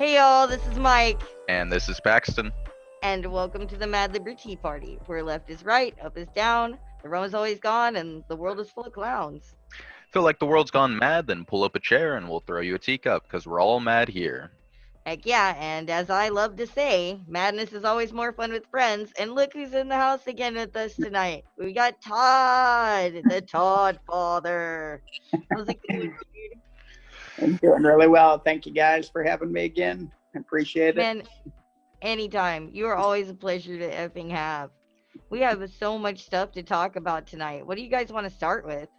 Hey y'all, this is Mike, And this is Paxton. and welcome to the Mad LiberTEA Party, where left is right, up is down, the rum is always gone, and the world is full of clowns. Feel like the world's gone mad? Then pull up a chair and we'll throw you a teacup, because we're all mad here. Heck yeah, and as I love to say, madness is always more fun with friends, and look who's in the house again with us tonight. We got Todd, the Todd-Father. How's it going, dude? I'm doing really well. Thank you guys for having me again. I appreciate it. Man, anytime. You are always a pleasure to effing have. We have so much stuff to talk about tonight. What do you guys want to start with?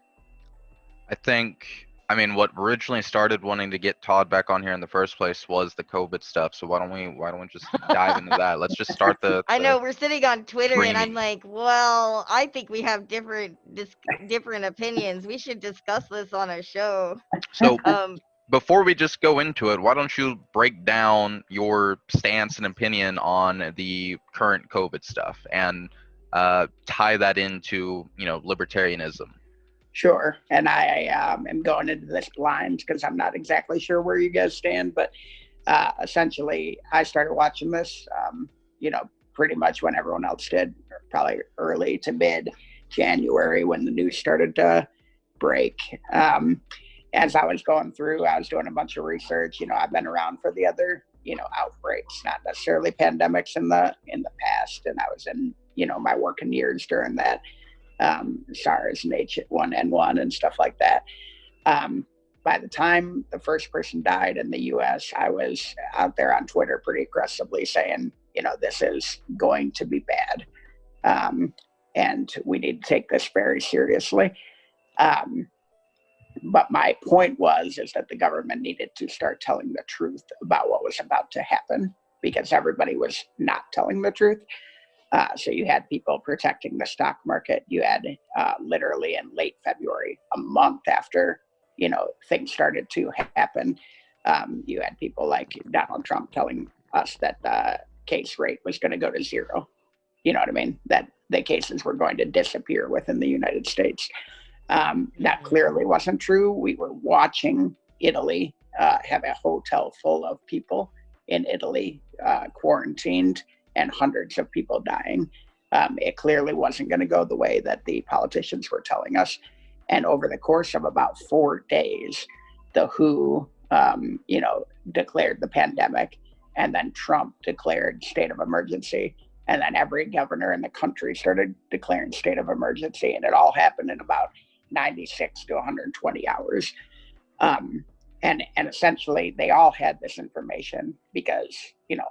What originally started wanting to get Todd back on here in the first place was the COVID stuff. So why don't we just dive into that? Let's just start the I know we're sitting on Twitter, and I'm creamy. like, well, I think we have different opinions. We should discuss this on a show. So Um, before we just go into it, why don't you break down your stance and opinion on the current COVID stuff and tie that into libertarianism? Sure. And I am going into this blind because I'm not exactly sure where you guys stand. But essentially, I started watching this, pretty much when everyone else did, probably early to mid January when the news started to break. As I was going through, I was doing a bunch of research. I've been around for the other, outbreaks, not necessarily pandemics in the past. And I was in, my working years during that, SARS and H1N1 and stuff like that. By the time the first person died in the US, I was out there on Twitter pretty aggressively saying, this is going to be bad. And we need to take this very seriously. But my point is that the government needed to start telling the truth about what was about to happen because everybody was not telling the truth. So you had people protecting the stock market. You had literally in late February, a month after, things started to happen, you had people like Donald Trump telling us that the case rate was going to go to zero. You know what I mean? That the cases were going to disappear within the United States. That clearly wasn't true. We were watching Italy have a hotel full of people in Italy quarantined and hundreds of people dying. It clearly wasn't going to go the way that the politicians were telling us. And over the course of about 4 days, the WHO, declared the pandemic, and then Trump declared state of emergency. And then every governor in the country started declaring state of emergency. And it all happened in about 96 to 120 hours. And essentially, they all had this information because,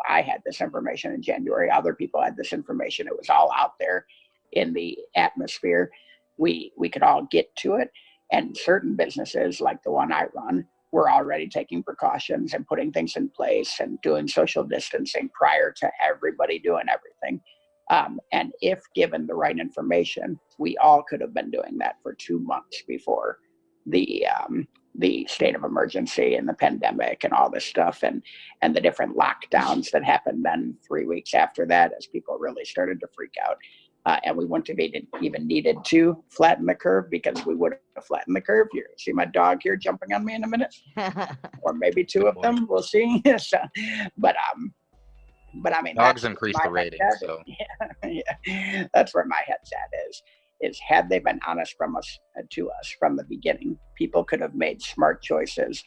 I had this information in January. Other people had this information. It was all out there in the atmosphere. We could all get to it. And certain businesses, like the one I run, were already taking precautions and putting things in place and doing social distancing prior to everybody doing everything. And if given the right information, we all could have been doing that for 2 months before the state of emergency and the pandemic and all this stuff and the different lockdowns that happened then 3 weeks after that as people really started to freak out. And we wouldn't have even needed to flatten the curve because we would have flattened the curve. You see my dog here jumping on me in a minute, or maybe two Good of boy. them. We'll see. So, but I mean, Dogs that's increase my the rating, head's at. so Yeah, that's where my head's at is had they been honest to us from the beginning, people could have made smart choices.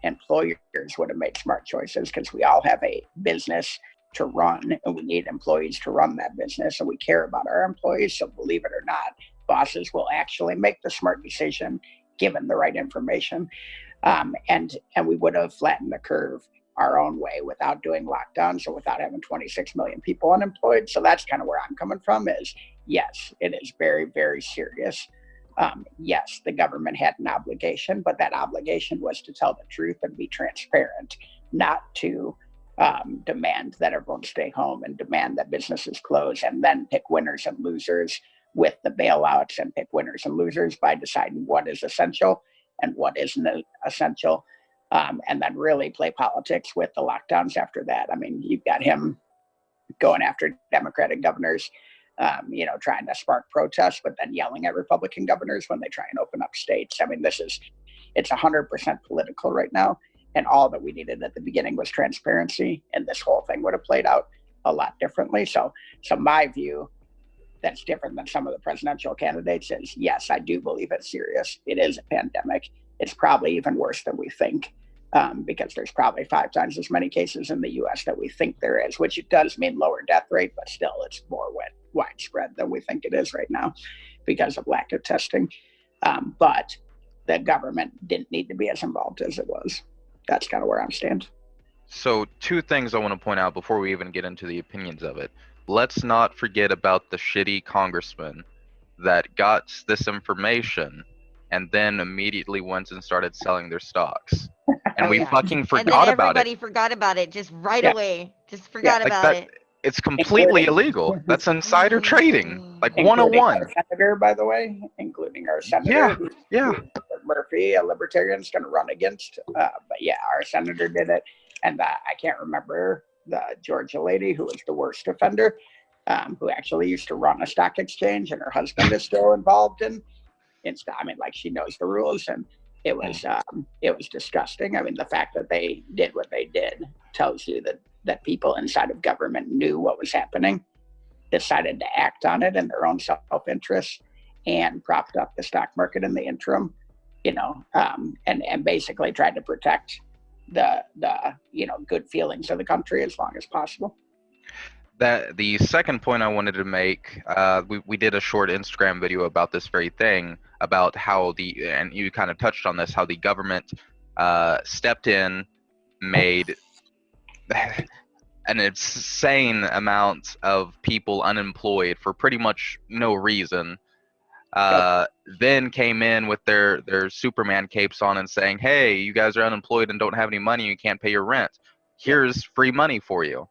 Employers would have made smart choices because we all have a business to run and we need employees to run that business and we care about our employees. So believe it or not, bosses will actually make the smart decision given the right information. And we would have flattened the curve our own way without doing lockdowns or without having 26 million people unemployed. So that's kind of where I'm coming from is, yes, it is very, very serious. Yes, the government had an obligation, but that obligation was to tell the truth and be transparent, not to demand that everyone stay home and demand that businesses close and then pick winners and losers with the bailouts and pick winners and losers by deciding what is essential and what isn't essential. And then really play politics with the lockdowns after that. I mean, you've got him going after Democratic governors, trying to spark protests, but then yelling at Republican governors when they try and open up states. I mean, it's 100% political right now. And all that we needed at the beginning was transparency, and this whole thing would have played out a lot differently. So my view that's different than some of the presidential candidates is, yes, I do believe it's serious. It is a pandemic. It's probably even worse than we think, because there's probably 5 times as many cases in the US that we think there is, which it does mean lower death rate, but still it's more widespread than we think it is right now because of lack of testing. But the government didn't need to be as involved as it was. That's kind of where I'm stand. So 2 things I want to point out before we even get into the opinions of it. Let's not forget about the shitty congressman that got this information and then immediately went and started selling their stocks. And we fucking forgot about it. Everybody forgot about it just right Yeah. away. Just forgot about that, it. It's completely illegal. That's insider trading. Like 101. Our senator, by the way, including our senator. Yeah. Murphy, a libertarian, is going to run against. But yeah, our senator did it. And I can't remember the Georgia lady who was the worst offender, who actually used to run a stock exchange, and her husband is still involved in I mean, like, she knows the rules, and it was disgusting. I mean, the fact that they did what they did tells you that people inside of government knew what was happening, decided to act on it in their own self-interest, and propped up the stock market in the interim, and basically tried to protect the good feelings of the country as long as possible. That the second point I wanted to make, we did a short Instagram video about this very thing, about how and you kind of touched on this, how the government stepped in, made an insane amount of people unemployed for pretty much no reason. Then came in with their Superman capes on and saying, hey, you guys are unemployed and don't have any money, you can't pay your rent. Here's free money for you.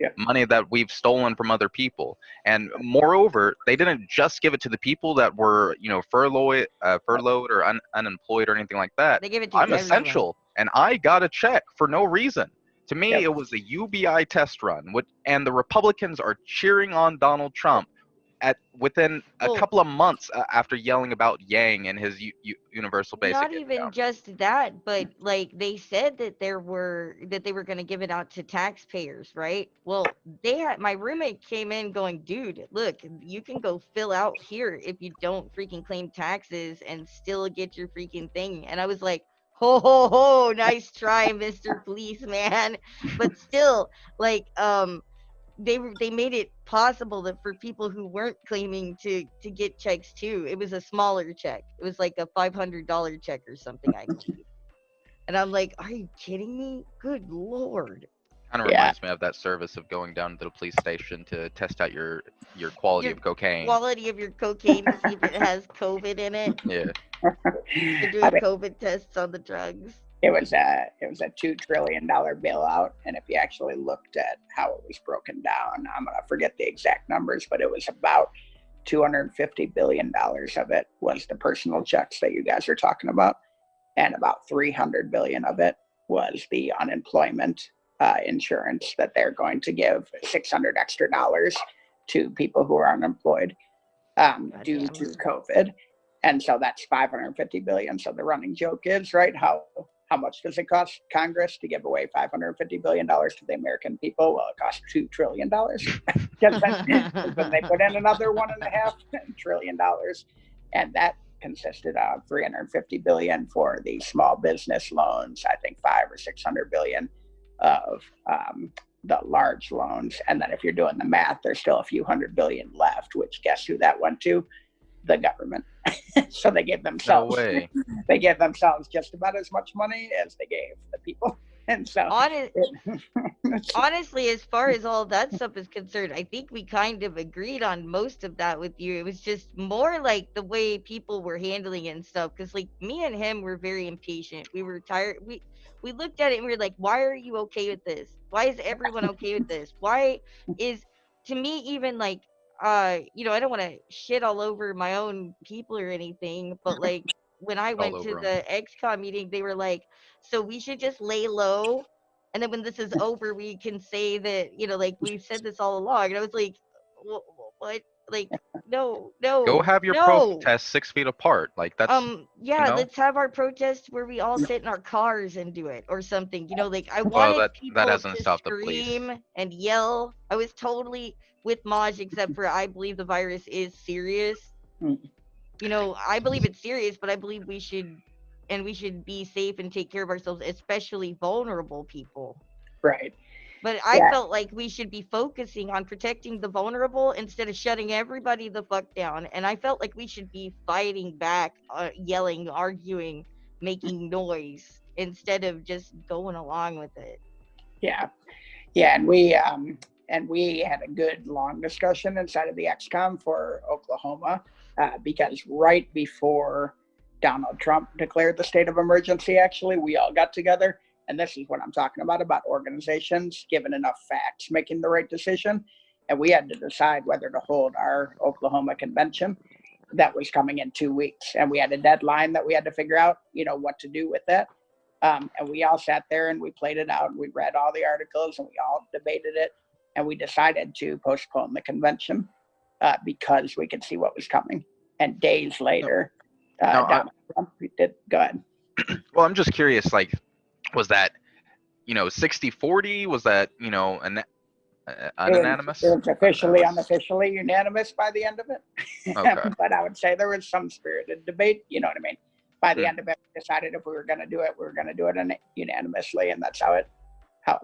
Yeah. Money that we've stolen from other people. And moreover, they didn't just give it to the people that were, furloughed or unemployed or anything like that. They give it to I'm everyone. essential, and I got a check for no reason. To me, It was a UBI test run, and the Republicans are cheering on Donald Trump within a couple of months after yelling about Yang and his universal basic Not income. even just that, but like they said that they were going to give it out to taxpayers, right? Well, my roommate came in going, dude, look, you can go fill out here if you don't freaking claim taxes and still get your freaking thing. And I was like, ho ho ho, nice try, Mr. Policeman. But still, like, they made it possible that for people who weren't claiming to get checks too. It was a smaller check. It was like a $500 check or something, I believe. And I'm like, are you kidding me? Good Lord. Kind of reminds me of that service of going down to the police station to test out your quality of cocaine. Quality of your cocaine to see if it has COVID in it. Yeah. They're doing COVID tests on the drugs. It was a $2 trillion bailout, and if you actually looked at how it was broken down, I'm gonna forget the exact numbers, but it was about $250 billion of it was the personal checks that you guys are talking about, and about $300 billion of it was the unemployment insurance that they're going to give $600 extra to people who are unemployed due to COVID. And so that's $550 billion. So the running joke is, right, how much does it cost Congress to give away $550 billion to the American people? Well, it costs $2 trillion. Because then they put in another $1.5 trillion. And that consisted of $350 billion for the small business loans, I think $500 or $600 billion of the large loans. And then if you're doing the math, there's still a few $100 billion left, which guess who that went to? The government. So they gave themselves just about as much money as they gave the people. And so honestly, as far as all that stuff is concerned, I think we kind of agreed on most of that with you. It was just more like the way people were handling it and stuff, because like me and him were very impatient. We were tired. We looked at it and we were like, why are you okay with this? Why is everyone okay with this? Why is, to me, even like I don't want to shit all over my own people or anything, but like when I went to the XCOM meeting, they were like, so we should just lay low, and then when this is over, we can say that, like we've said this all along. And I was like, what? Like, no, Go no, have your no. protest 6 feet apart. Like that's, you Yeah, know. let's have our protest where we all sit in our cars and do it or something. You know, like I Well, wanted that people hasn't to stopped the police. scream and yell. I was totally with Maj, except for I believe the virus is serious. Mm. You know, I believe it's serious, but I believe we should be safe and take care of ourselves, especially vulnerable people. Right. But I Yeah. felt like we should be focusing on protecting the vulnerable instead of shutting everybody the fuck down. And I felt like we should be fighting back, yelling, arguing, making noise instead of just going along with it. Yeah. Yeah. And we had a good long discussion inside of the XCOM for Oklahoma, because right before Donald Trump declared the state of emergency, actually, we all got together. And this is what I'm talking about organizations given enough facts, making the right decision. And we had to decide whether to hold our Oklahoma convention that was coming in 2 weeks. And we had a deadline that we had to figure out, what to do with that. And we all sat there and we played it out and we read all the articles and we all debated it. And we decided to postpone the convention, because we could see what was coming. And days later, No, Donald Trump did. Go ahead. well, I'm just curious. Like, was that 60-40? Was that unanimous? It was officially, unofficially unanimous by the end of it. Okay. But I would say there was some spirited debate. You know what I mean? By the Hmm. end of it, we decided if we were going to do it, we were going to do it unanimously, and that's how it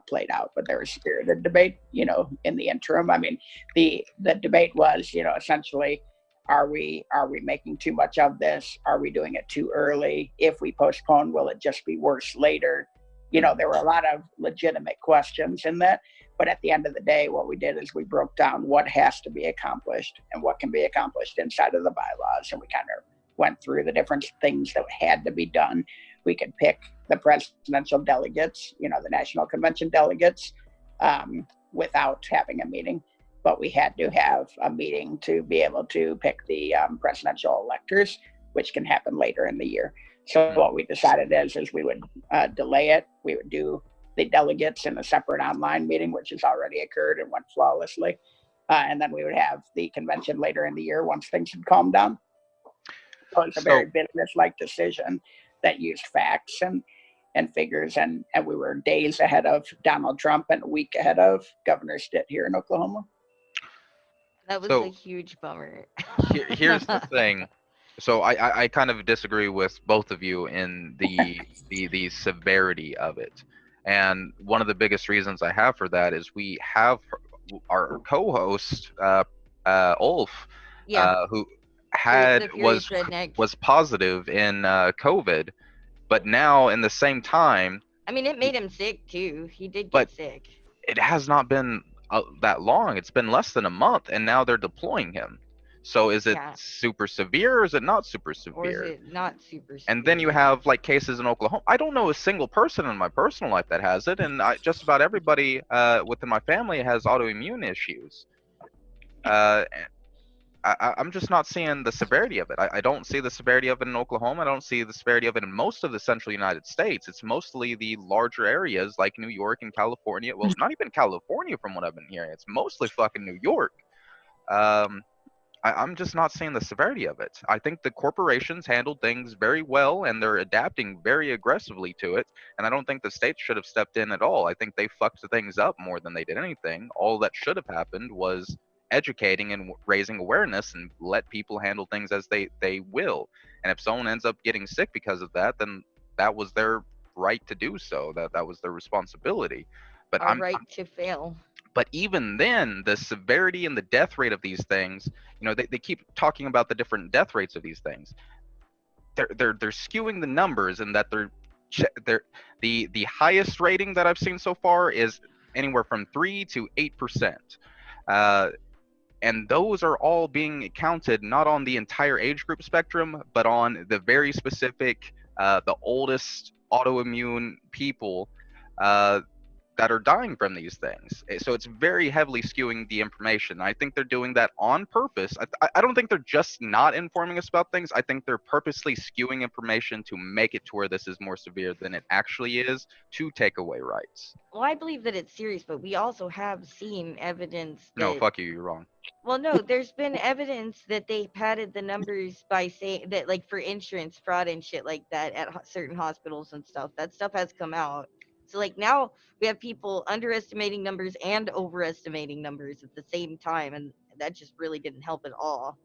played out. But there was spirited debate, in the interim. I mean, the debate was, essentially, are we making too much of this? Are we doing it too early? If we postpone, will it just be worse later? There were a lot of legitimate questions in that. But at the end of the day, what we did is we broke down what has to be accomplished and what can be accomplished inside of the bylaws. And we kind of went through the different things that had to be done. We could pick the presidential delegates, the national convention delegates, without having a meeting. But we had to have a meeting to be able to pick the presidential electors, which can happen later in the year. So what we decided is we would delay it. We would do the delegates in a separate online meeting, which has already occurred and went flawlessly. And then we would have the convention later in the year once things had calmed down. So it's a very business-like decision that used facts and figures, and we were days ahead of Donald Trump and a week ahead of Governor Stitt here in Oklahoma. That was a huge bummer. Here's the thing. So I kind of disagree with both of you in the severity of it. And one of the biggest reasons I have for that is we have our co-host, Ulf, who was positive in COVID, but now in the same time. I mean, it made him sick too. He did get sick. It has not been that long. It's been less than a month, and now they're deploying him. So is it super severe or is it not super severe? Or is it not super severe? And then you have like cases in Oklahoma. I don't know a single person in my personal life that has it, and just about everybody within my family has autoimmune issues. I'm just not seeing the severity of it. I don't see the severity of it in Oklahoma. I don't see the severity of it in most of the central United States. It's mostly the larger areas like New York and California. Well, not even California from what I've been hearing. It's mostly fucking New York. I'm just not seeing the severity of it. I think the corporations handled things very well and they're adapting very aggressively to it. And I don't think the states should have stepped in at all. I think they fucked things up more than they did anything. All that should have happened was educating and raising awareness and let people handle things as they will. And if someone ends up getting sick because of that, then that was their right to do so. That was their responsibility. But our right to fail. But even then, the severity and the death rate of these things, they keep talking about the different death rates of these things. They're skewing the numbers, and that the highest rating that I've seen so far is anywhere from 3 to 8%. And those are all being counted not on the entire age group spectrum, but on the very specific, the oldest autoimmune people. that are dying from these things. So it's very heavily skewing the information. I think they're doing that on purpose. I don't think they're just not informing us about things. I think they're purposely skewing information to make it to where this is more severe than it actually is, to take away rights. Well, I believe that it's serious, but we also have seen evidence No, that. fuck you, you're wrong. Well, no, there's been evidence that they padded the numbers by saying that, like, for insurance fraud and shit like that at certain hospitals and stuff. That stuff has come out. So, like, now we have people underestimating numbers and overestimating numbers at the same time, and that just really didn't help at all.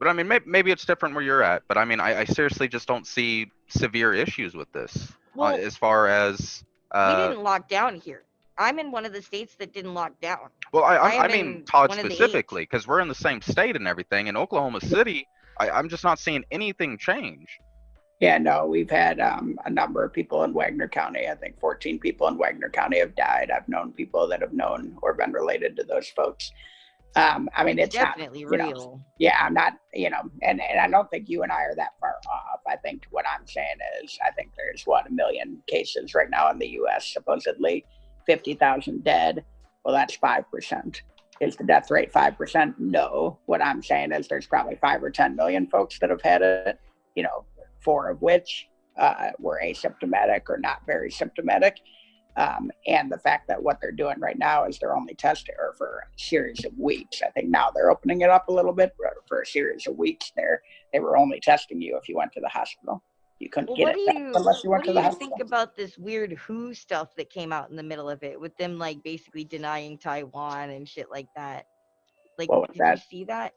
But I mean, maybe it's different where you're at. But I mean, I seriously just don't see severe issues with this. Well, As far as we didn't lock down here. I'm in one of the states that didn't lock down. well, I I am mean in Todd one of the 8. specifically, because we're in the same state and everything. In Oklahoma City, I'm just not seeing anything change. Yeah, no, we've had a number of people in Wagner County. I think 14 people in Wagner County have died. I've known people that have known or been related to those folks. I mean, it's definitely not, real. Yeah, I'm not, and I don't think you and I are that far off. I think what I'm saying is, I think there's 1 million cases right now in the U.S., supposedly 50,000 dead. Well, that's 5%. Is the death rate 5%? No. What I'm saying is there's probably 5 or 10 million folks that have had it, 4 of which were asymptomatic or not very symptomatic. And the fact that what they're doing right now is they're only testing her for a series of weeks. I think now they're opening it up a little bit, but for a series of weeks there, they were only testing you if you went to the hospital. You couldn't get it unless you went to the hospital. What do you think about this weird WHO stuff that came out in the middle of it, with them like basically denying Taiwan and shit like that? Like, did you see that?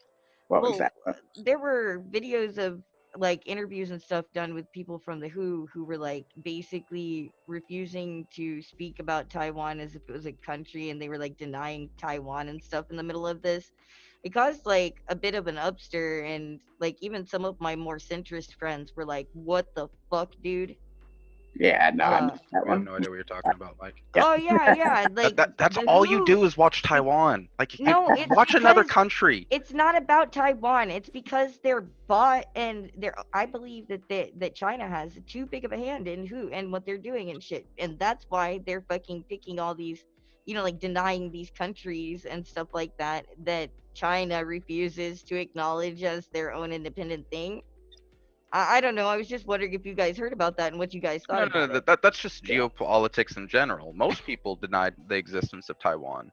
What was that? There were videos of like interviews and stuff done with people from the WHO who were like basically refusing to speak about Taiwan as if it was a country, and they were like denying Taiwan and stuff in the middle of this. It caused like a bit of an upstir, and like even some of my more centrist friends were like, "What the fuck, dude?" Yeah, no, I have no idea what you're talking about, Mike. Oh yeah. Like that's all you do is watch Taiwan. Like, no, it's watch another country. It's not about Taiwan. It's because they're bought, and I believe that China has too big of a hand in who and what they're doing and shit, and that's why they're fucking picking all these, like denying these countries and stuff like that China refuses to acknowledge as their own independent thing. I don't know. I was just wondering if you guys heard about that and what you guys thought about it. That's just geopolitics in general. Most people denied the existence of Taiwan,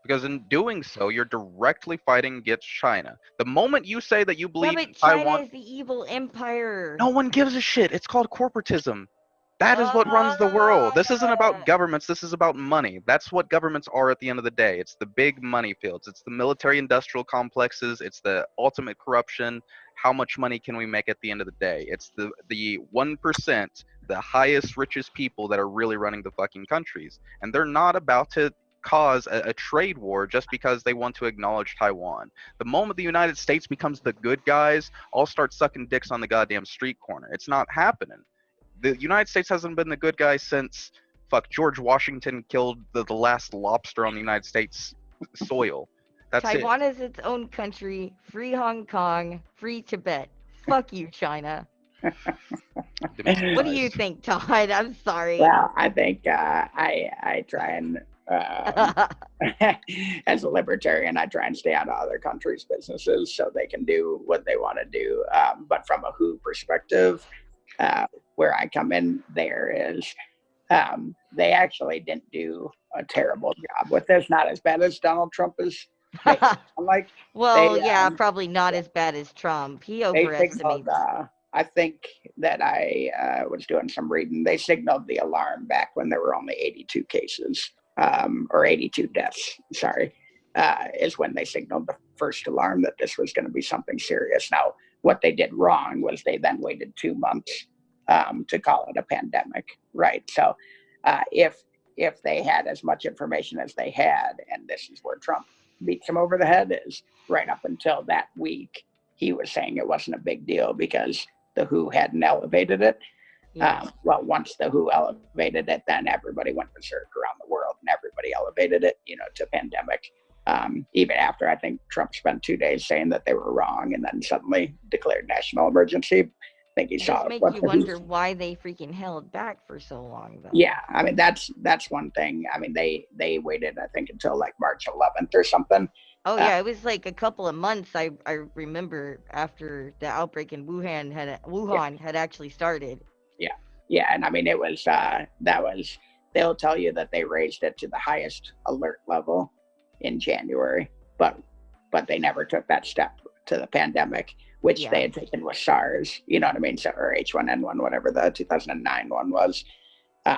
because in doing so, you're directly fighting against China. The moment you say that you believe but in China Taiwan, is the evil empire. no one gives a shit. It's called corporatism. That is what runs the world. This isn't about governments. This is about money. That's what governments are at the end of the day. It's the big money fields. It's the military-industrial complexes. It's the ultimate corruption. How much money can we make at the end of the day? It's the 1%, the highest, richest people that are really running the fucking countries. And they're not about to cause a trade war just because they want to acknowledge Taiwan. The moment the United States becomes the good guys, I'll start sucking dicks on the goddamn street corner. It's not happening. The United States hasn't been the good guy since George Washington killed the last lobster on the United States soil. That's Taiwan is its own country. Free Hong Kong. Free Tibet. Fuck you, China. What do you think, Todd? I'm sorry. Well, I think I try and as a libertarian, I try and stay out of other countries' businesses so they can do what they want to do. But from a WHO perspective, where I come in there is they actually didn't do a terrible job with this. Not as bad as Donald Trump is. Like, well, probably not as bad as Trump. He overestimates. I think that I was doing some reading. They signaled the alarm back when there were only 82 cases, or 82 deaths. Sorry, is when they signaled the first alarm that this was going to be something serious. Now, what they did wrong was they then waited 2 months to call it a pandemic, right? So if they had as much information as they had, and this is where Trump beats him over the head, is right up until that week, he was saying it wasn't a big deal because the WHO hadn't elevated it. Well, once the WHO elevated it, then everybody went berserk around the world, and everybody elevated it, to pandemic. Even after I think Trump spent 2 days saying that they were wrong, and then suddenly declared national emergency. think he It saw just makes what you the wonder why they freaking held back for so long, though. Yeah, I mean that's one thing. I mean they waited, I think, until like March 11th or something. Oh Uh, yeah, it was like a couple of months. I remember after the outbreak in yeah, Wuhan had actually started. yeah, yeah, and I mean it was that was they'll tell you that they raised it to the highest alert level in January, but they never took that step to the pandemic, which Yeah. they had taken with SARS. You know what I mean? So, or H1N1, whatever the 2009 one was.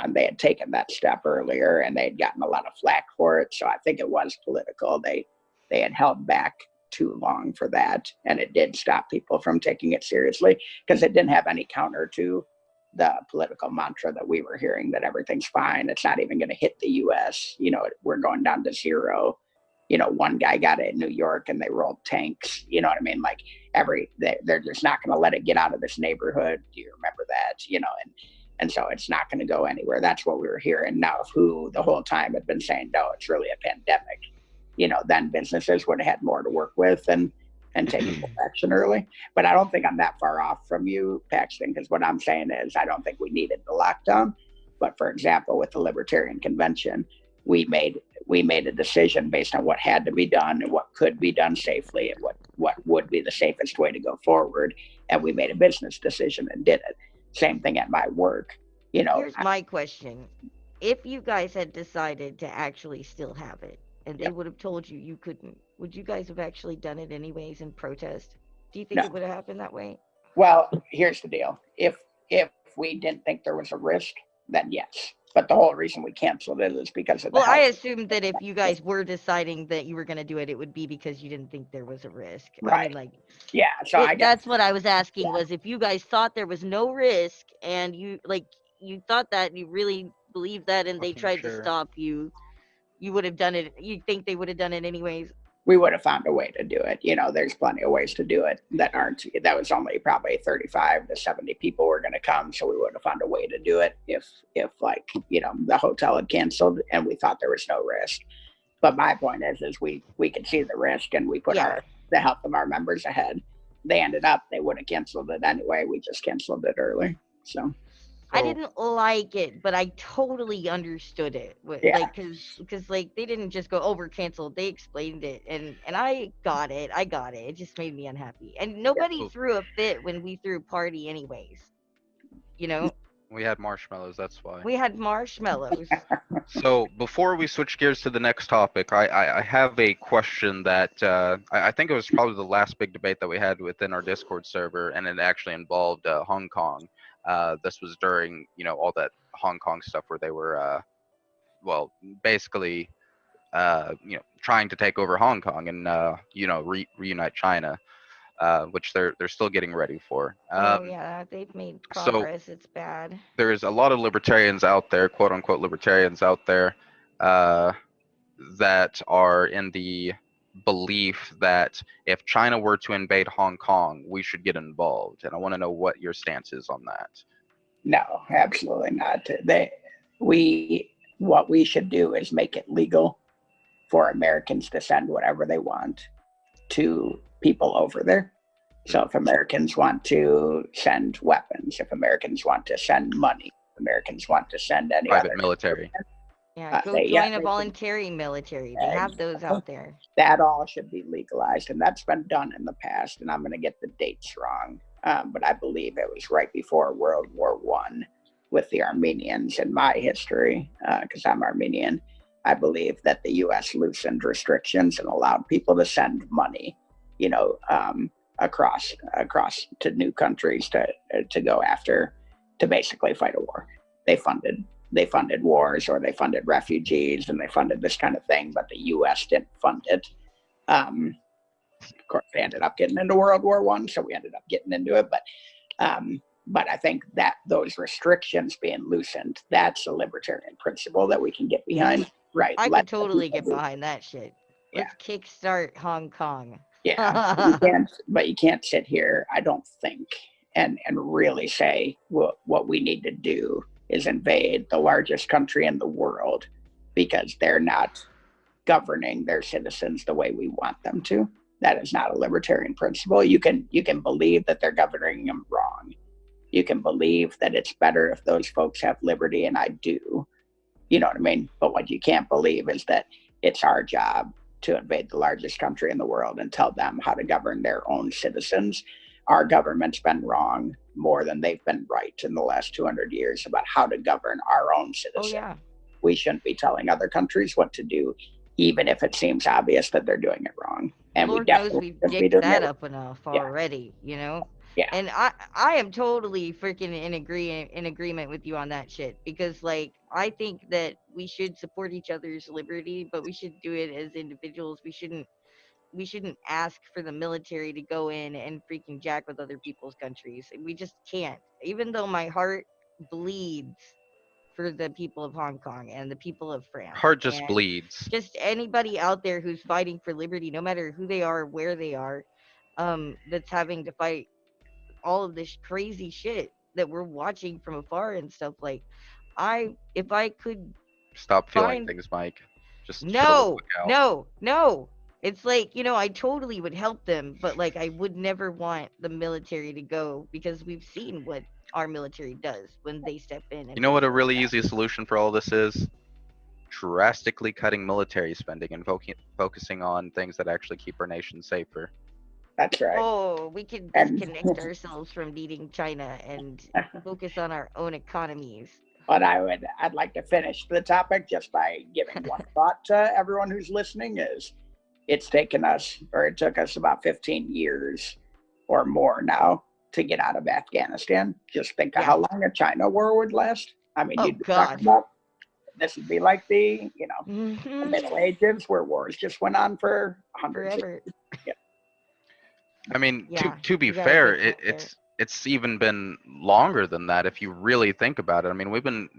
They had taken that step earlier, and they had gotten a lot of flack for it. So I think it was political. They had held back too long for that, and it did stop people from taking it seriously because it didn't have any counter to the political mantra that we were hearing that everything's fine. It's not even going to hit the U.S. You know, we're going down to zero. You know, one guy got it in New York and they rolled tanks. You know what I mean? Like they're just not going to let it get out of this neighborhood. Do you remember that? You know, and so it's not going to go anywhere. That's what we were hearing. Now, if who the whole time had been saying, no, it's really a pandemic, you know, then businesses would have had more to work with and taken action early. But I don't think I'm that far off from you, Paxton, because what I'm saying is I don't think we needed the lockdown. But for example, with the Libertarian Convention, we made a decision based on what had to be done and what could be done safely and what would be the safest way to go forward. And we made a business decision and did it. Same thing at my work. You know, Here's my question: if you guys had decided to actually still have it, and they yeah, would have told you you couldn't, would you guys have actually done it anyways in protest? Do you think no. it would have happened that way? Well, here's the deal. If we didn't think there was a risk, then yes. But the whole reason we canceled it is because of the Well, I health. assumed that if you guys were deciding that you were going to do it, it would be because you didn't think there was a risk. I mean, Right. like, Yeah. So I guess that's what I was asking, yeah. was if you guys thought there was no risk and you thought that, you really believed that, and they Fucking tried to sure. stop you, you would have done it. You think they would have done it anyways? We would have found a way to do it. You know, there's plenty of ways to do it that was only probably 35 to 70 people were going to come. So we would have found a way to do it if like, you know, the hotel had canceled and we thought there was no risk. But my point is we could see the risk and we put Yeah. the health of our members ahead. They would have canceled it anyway. We just canceled it early. So I didn't like it, but I totally understood it. yeah, Like, cause like they didn't just go over canceled. They explained it, and I got it. I got it. It just made me unhappy. And nobody Oh, threw a fit when we threw a party, anyways. You know, we had marshmallows, that's why. we had marshmallows. So before we switch gears to the next topic, I have a question that I think it was probably the last big debate that we had within our Discord server, and it actually involved Hong Kong. This was during, you know, all that Hong Kong stuff where they were, well, basically, you know, trying to take over Hong Kong and, you know, reunite China, which they're still getting ready for. Oh yeah, they've made So progress. It's bad. there's a lot of libertarians out there, quote unquote libertarians out there, uh, that are in the belief that if China were to invade Hong Kong, we should get involved. And I want to know what your stance is on that. no, absolutely not. What we should do is make it legal for Americans to send whatever they want to people over there. So if Americans want to send weapons, if Americans want to send money, if Americans want to send any Private other military. Yeah, go they- join yeah, a they can- voluntary military. They have those out there. that all should be legalized, and that's been done in the past. And I'm going to get the dates wrong, but I believe it was right before World War One with the Armenians. In my history, because I'm Armenian, I believe that the U.S. loosened restrictions and allowed people to send money, you know, across to new countries to go after, to basically fight a war. They funded wars, or they funded refugees, and they funded this kind of thing, but the U.S. didn't fund it. Of course, they ended up getting into World War One, so we ended up getting into it. But I think that those restrictions being loosened, that's a libertarian principle that we can get behind. Right. I Let could the totally people get do it. behind that shit. Yeah. Let's kickstart Hong Kong. Yeah. But you can't sit here, I don't think, and really say what we need to do is invade the largest country in the world because they're not governing their citizens the way we want them to. That is not a libertarian principle. You can believe that they're governing them wrong, You can believe that it's better if those folks have liberty, and I do. You know what I mean? But what you can't believe is that it's our job to invade the largest country in the world and tell them how to govern their own citizens. Our government's been wrong more than they've been right in the last 200 years about how to govern our own citizens. Oh yeah. We shouldn't be telling other countries what to do, even if it seems obvious that they're doing it wrong. And Lord we knows definitely we've shouldn't be dicked doing that it. up enough Yeah. already, you know? Yeah. And I am totally freaking in agreement with you on that shit, because like I think that we should support each other's liberty, but we should do it as individuals. We shouldn't ask for the military to go in and freaking jack with other people's countries. We just can't. Even though my heart bleeds for the people of Hong Kong and the people of France Heart just and bleeds. just anybody out there who's fighting for liberty, no matter who they are, where they are, that's having to fight all of this crazy shit that we're watching from afar and stuff. Like, if I could Stop feeling find, things, Mike. Just chill the no, fuck out. no. It's like, I totally would help them, but like, I would never want the military to go, because we've seen what our military does when they step in. And You know what a things like really that. easy solution for all this is? Drastically cutting military spending and focusing on things that actually keep our nation safer. That's right. Oh, we can And disconnect ourselves from needing China and focus on our own economies. but I'd like to finish the topic just by giving one thought to everyone who's listening is it took us about 15 years or more now to get out of Afghanistan. Just think of Yeah. how long a China war would last. I mean, Oh, you'd be God. talking about this would be like the Mhm. Middle Ages where wars just went on for hundreds of Forever. years. I mean, Yeah, to be you gotta fair, get that there. it's even been longer than that if you really think about it. I mean, we've been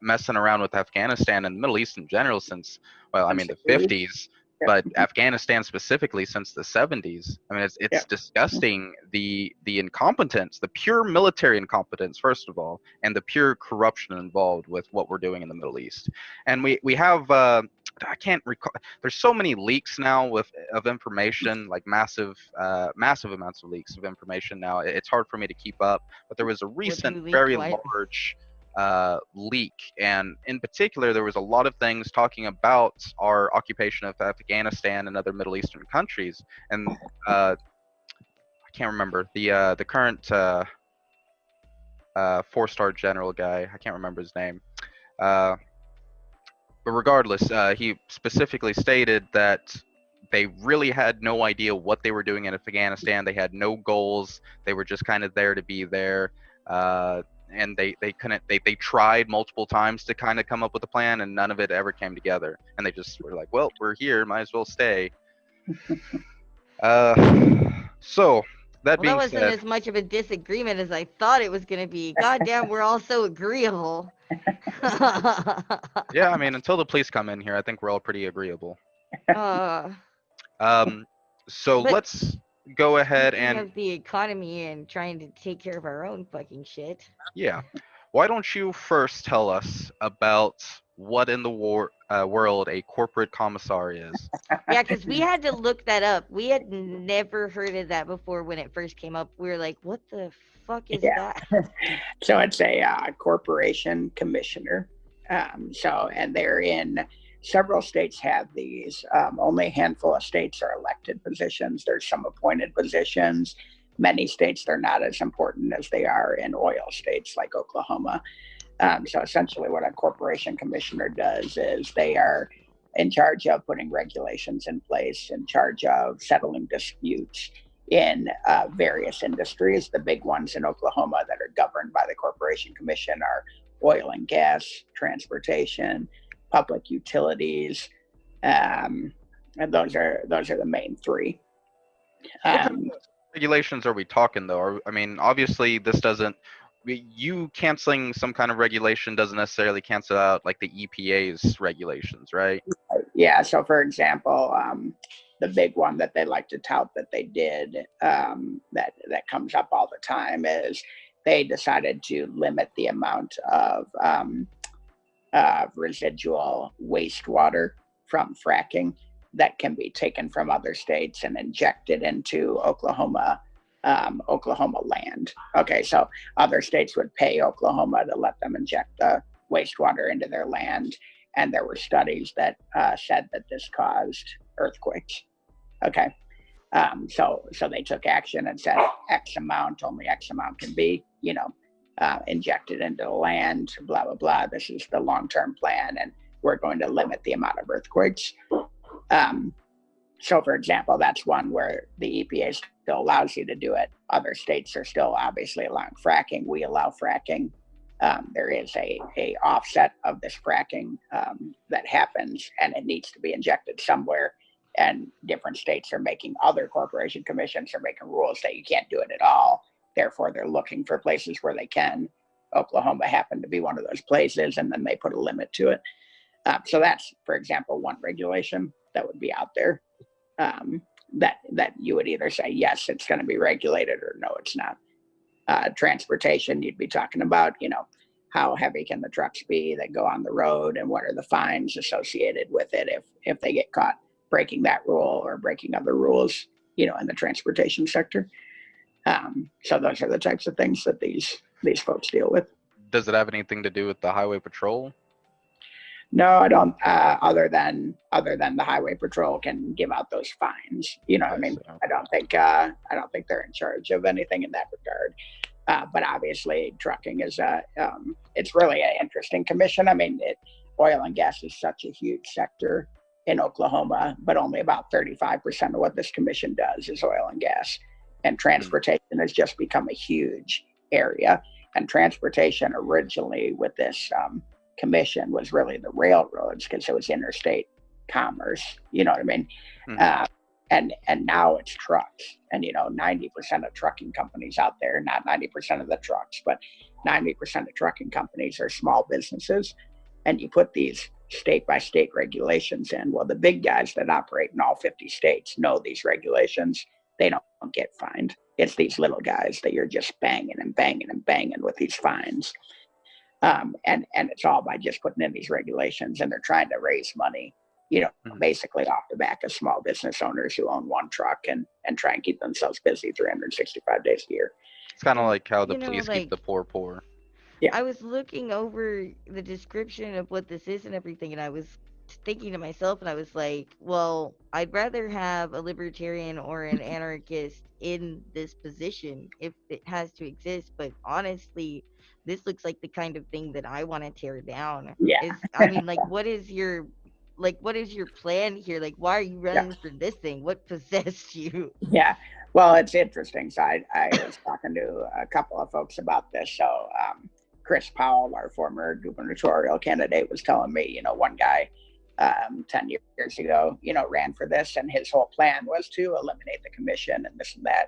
messing around with Afghanistan and the Middle East in general since, well, I mean, the 50s, Yeah. but Afghanistan specifically since the 70s. I mean, it's Yeah. disgusting the incompetence, the pure military incompetence first of all, and the pure corruption involved with what we're doing in the Middle East. And we have I can't recall. There's so many leaks now of information, like massive amounts of leaks of information now. It's hard for me to keep up. But there was a recent, who leaked very what? large leak, and in particular, there was a lot of things talking about our occupation of Afghanistan and other Middle Eastern countries. And I can't remember the current 4-star general guy. I can't remember his name. But regardless, he specifically stated that they really had no idea what they were doing in Afghanistan. They had no goals. They were just kind of there to be there. And they couldn't. They tried multiple times to kind of come up with a plan, and none of it ever came together. And they just were like, "Well, we're here. Might as well stay." So that Well, that being wasn't said, as much of a disagreement as I thought it was gonna be. Goddamn, we're all so agreeable. yeah, I mean, until the police come in here, I think we're all pretty agreeable. uh, So But let's go ahead speaking and of the economy and trying to take care of our own fucking shit. yeah. Why don't you first tell us about what in the world a corporate commissar is? Yeah, because we had to look that up. We had never heard of that before when it first came up. We were like, what the fuck is Yeah. that? So it's a corporation commissioner. And they're in several states have these. Only a handful of states are elected positions. There's some appointed positions. Many states they're not as important as they are in oil states like Oklahoma. So essentially, what a corporation commissioner does is they are in charge of putting regulations in place, in charge of settling disputes in various industries. The big ones in Oklahoma that are governed by the Corporation Commission are oil and gas, transportation, public utilities, and those are the main three. Regulations are we talking though? I mean, obviously this doesn't. You canceling some kind of regulation doesn't necessarily cancel out like the EPA's regulations, right? Yeah. So, for example, the big one that they like to tout that they did that comes up all the time is they decided to limit the amount of residual wastewater from fracking that can be taken from other states and injected into Oklahoma Oklahoma land. Okay, so other states would pay Oklahoma to let them inject the wastewater into their land, and there were studies that said that this caused earthquakes. Okay, so they took action and said X amount, only X amount can be, injected into the land. Blah blah blah. This is the long-term plan, and we're going to limit the amount of earthquakes. So, for example, that's one where the EPA still allows you to do it. Other states are still obviously allowing fracking. We allow fracking. There is a offset of this fracking that happens, and it needs to be injected somewhere. And different states are making, other corporation commissions are making rules that you can't do it at all. Therefore, they're looking for places where they can. Oklahoma happened to be one of those places, and then they put a limit to it. So that's, for example, one regulation that would be out there. That you would either say, yes, it's going to be regulated, or no, it's not. Transportation, you'd be talking about, how heavy can the trucks be that go on the road, and what are the fines associated with it if they get caught breaking that rule or breaking other rules, in the transportation sector. So those are the types of things that these folks deal with. Does it have anything to do with the highway patrol? No, I don't. Other than the highway patrol can give out those fines. I mean, I don't think they're in charge of anything in that regard. But obviously, trucking is it's really an interesting commission. I mean, oil and gas is such a huge sector in Oklahoma, but only about 35% of what this commission does is oil and gas. And transportation has just become a huge area. And transportation originally with this commission was really the railroads, because it was interstate commerce. You know what I mean? And now it's trucks. And 90% of trucking companies out there, not 90% of the trucks, but 90% of trucking companies are small businesses. And you put these state by state regulations in. Well, the big guys that operate in all 50 states know these regulations. They don't get fined. It's these little guys that you're just banging and banging and banging with these fines. And it's all by just putting in these regulations, and they're trying to raise money, basically off the back of small business owners who own one truck and try and keep themselves busy 365 days a year. It's kind of like how the police keep the poor poor. Yeah. I was looking over the description of what this is and everything, and I was thinking to myself, and I was like, well, I'd rather have a libertarian or an anarchist in this position if it has to exist. But honestly, this looks like the kind of thing that I want to tear down. Yeah. I mean, what is your plan here? Like, why are you running for this thing? What possessed you? Yeah. Well, it's interesting. So I was talking to a couple of folks about this. So Chris Powell, our former gubernatorial candidate, was telling me, one guy 10 years ago, ran for this, and his whole plan was to eliminate the commission and this and that.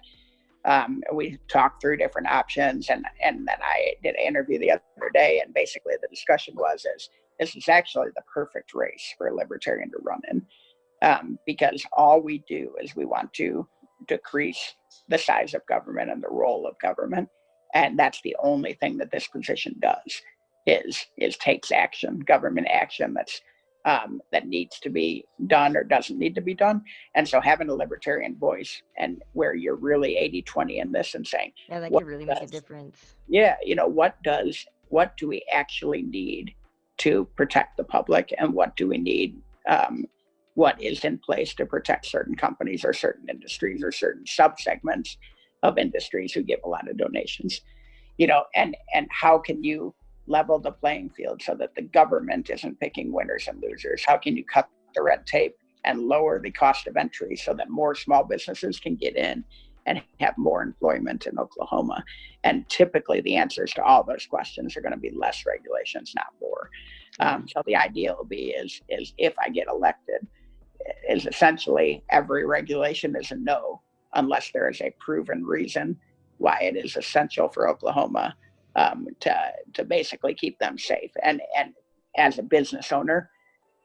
We talked through different options, and then I did an interview the other day, and basically the discussion was, this is actually the perfect race for a libertarian to run in, because all we do is we want to decrease the size of government and the role of government. And that's the only thing that this position does is takes action, government action that needs to be done or doesn't need to be done. And so having a libertarian voice, and where you're really 80-20 in this, and saying, that could really make a difference. Yeah, what do we actually need to protect the public, and what do we need, what is in place to protect certain companies or certain industries or certain subsegments of industries who give a lot of donations, and how can you level the playing field so that the government isn't picking winners and losers? How can you cut the red tape and lower the cost of entry so that more small businesses can get in and have more employment in Oklahoma? And typically the answers to all those questions are going to be less regulations, not more. So the idea will be is if I get elected, is essentially every regulation is a no, unless there is a proven reason why it is essential for Oklahoma to basically keep them safe. And as a business owner,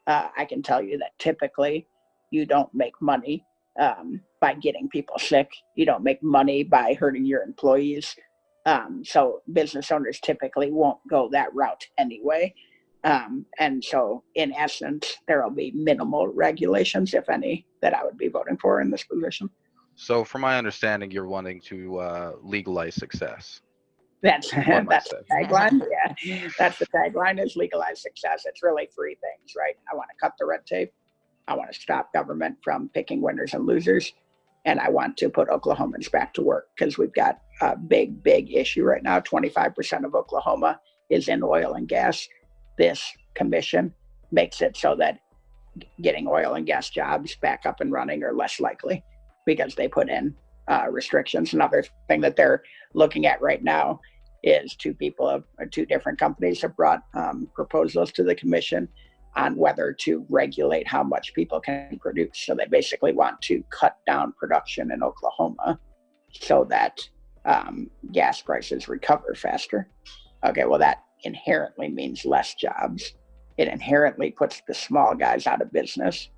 I can tell you that typically you don't make money by getting people sick. You don't make money by hurting your employees. So business owners typically won't go that route anyway. And so in essence, there will be minimal regulations, if any, that I would be voting for in this position. So, from my understanding, you're wanting to legalize success. That's One might that's say. the tagline. Yeah, that's the tagline is legalize success. It's really three things, right? I want to cut the red tape. I want to stop government from picking winners and losers. And I want to put Oklahomans back to work because we've got a big issue right now. 25% of Oklahoma is in oil and gas. This commission makes it so that getting oil and gas jobs back up and running are less likely because they put in restrictions. Another thing that they're looking at right now is two different companies have brought proposals to the commission on whether to regulate how much people can produce. So they basically want to cut down production in Oklahoma so that gas prices recover faster. Okay, well, that inherently means less jobs. It inherently puts the small guys out of business.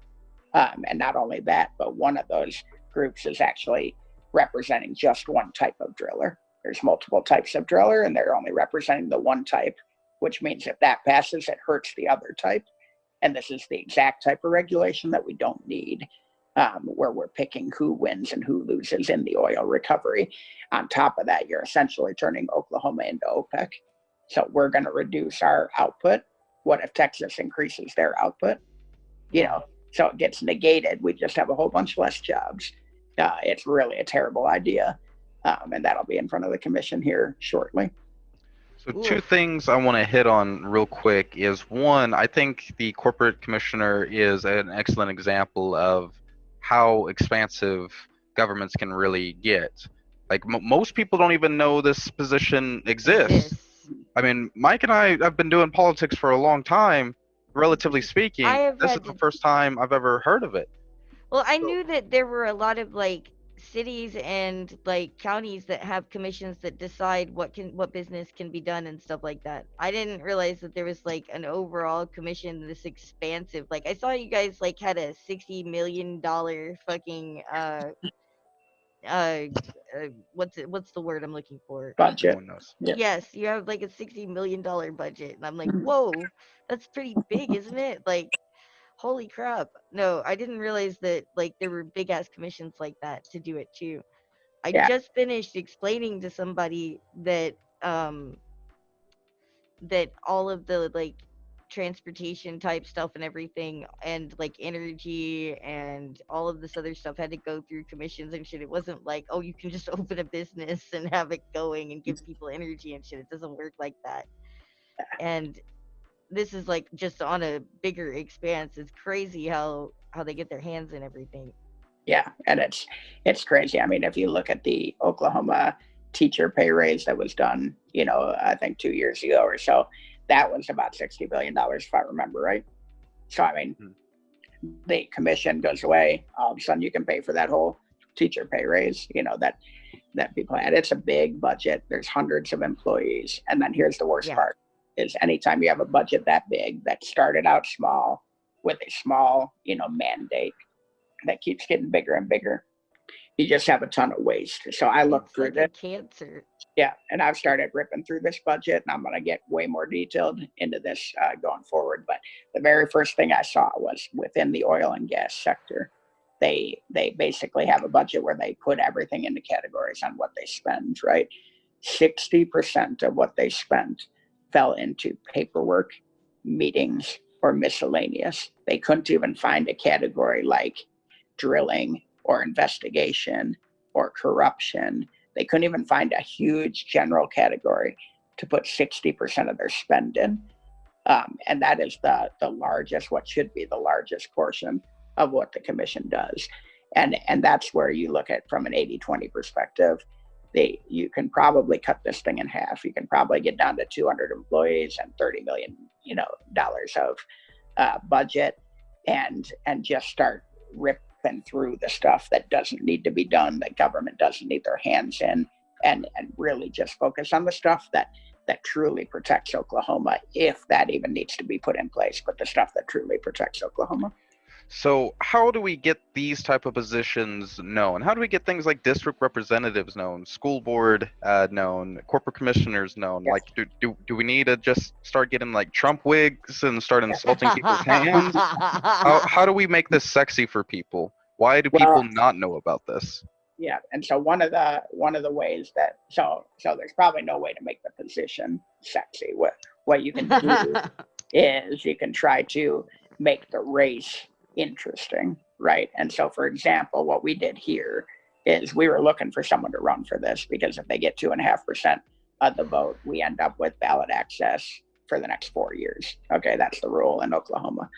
And not only that, but one of those groups is actually representing just one type of driller. There's multiple types of driller, and they're only representing the one type, which means if that passes, it hurts the other type. And this is the exact type of regulation that we don't need, where we're picking who wins and who loses in the oil recovery. On top of that, you're essentially turning Oklahoma into OPEC. So we're going to reduce our output. What if Texas increases their output? You know, so it gets negated. We just have a whole bunch less jobs. It's really a terrible idea. And that'll be in front of the commission here shortly. So two things I want to hit on real quick is one, I think the corporate commissioner is an excellent example of how expansive governments can really get. Like most people don't even know this position exists. I mean, Mike and I have been doing politics for a long time, relatively speaking. This is the first time I've ever heard of it. Well, I knew that there were a lot of like cities and like counties that have commissions that decide what business can be done and stuff like that. I didn't realize that there was like an overall commission this expansive. Like I saw you guys like had a $60 million fucking what's the word I'm looking for? Budget. Yeah. Yes, you have like a $60 million budget, and I'm like, whoa, that's pretty big, isn't it? Like, holy crap! No, I didn't realize that like there were big ass commissions like that to do it too. I just finished explaining to somebody that that all of the like transportation type stuff and everything and like energy and all of this other stuff had to go through commissions and shit. It wasn't like, oh, you can just open a business and have it going and give people energy and shit. It doesn't work like that. And this is like just on a bigger expanse. It's crazy how they get their hands in everything. Yeah, and it's crazy. I mean, if you look at the Oklahoma teacher pay raise that was done, you know, I think 2 years ago or so, that was about $60 billion, if I remember right. So, I mean, the commission goes away. All of a sudden, you can pay for that whole teacher pay raise, you know, that people had. It's a big budget. There's hundreds of employees. And then here's the worst part, is anytime you have a budget that big that started out small with a small, you know, mandate that keeps getting bigger and bigger, you just have a ton of waste. So I looked through this. Cancer. Yeah, and I've started ripping through this budget, and I'm going to get way more detailed into this going forward. But the very first thing I saw was within the oil and gas sector. They basically have a budget where they put everything into categories on what they spend, right? 60% of what they spent fell into paperwork, meetings, or miscellaneous. They couldn't even find a category like drilling or investigation or corruption. They couldn't even find a huge general category to put 60% of their spend in. And that is the largest, what should be the largest portion of what the commission does. And that's where you look at from an 80-20 perspective. You can probably cut this thing in half. You can probably get down to 200 employees and $30 million, you know, dollars of budget, and just start ripping through the stuff that doesn't need to be done, that government doesn't need their hands in, and really just focus on the stuff that truly protects Oklahoma, if that even needs to be put in place, but the stuff that truly protects Oklahoma. So how do we get these type of positions known? How do we get things like district representatives known, school board known, corporate commissioners known? Yes. Like, do we need to just start getting like Trump wigs and start insulting people's hands? How do we make this sexy for people? Why do people not know about this? Yeah, and so one of the ways that so there's probably no way to make the position sexy. What you can do is you can try to make the race interesting, right? And so, for example, what we did here is we were looking for someone to run for this because if they get 2.5% of the vote, we end up with ballot access for the next 4 years. Okay, that's the rule in Oklahoma.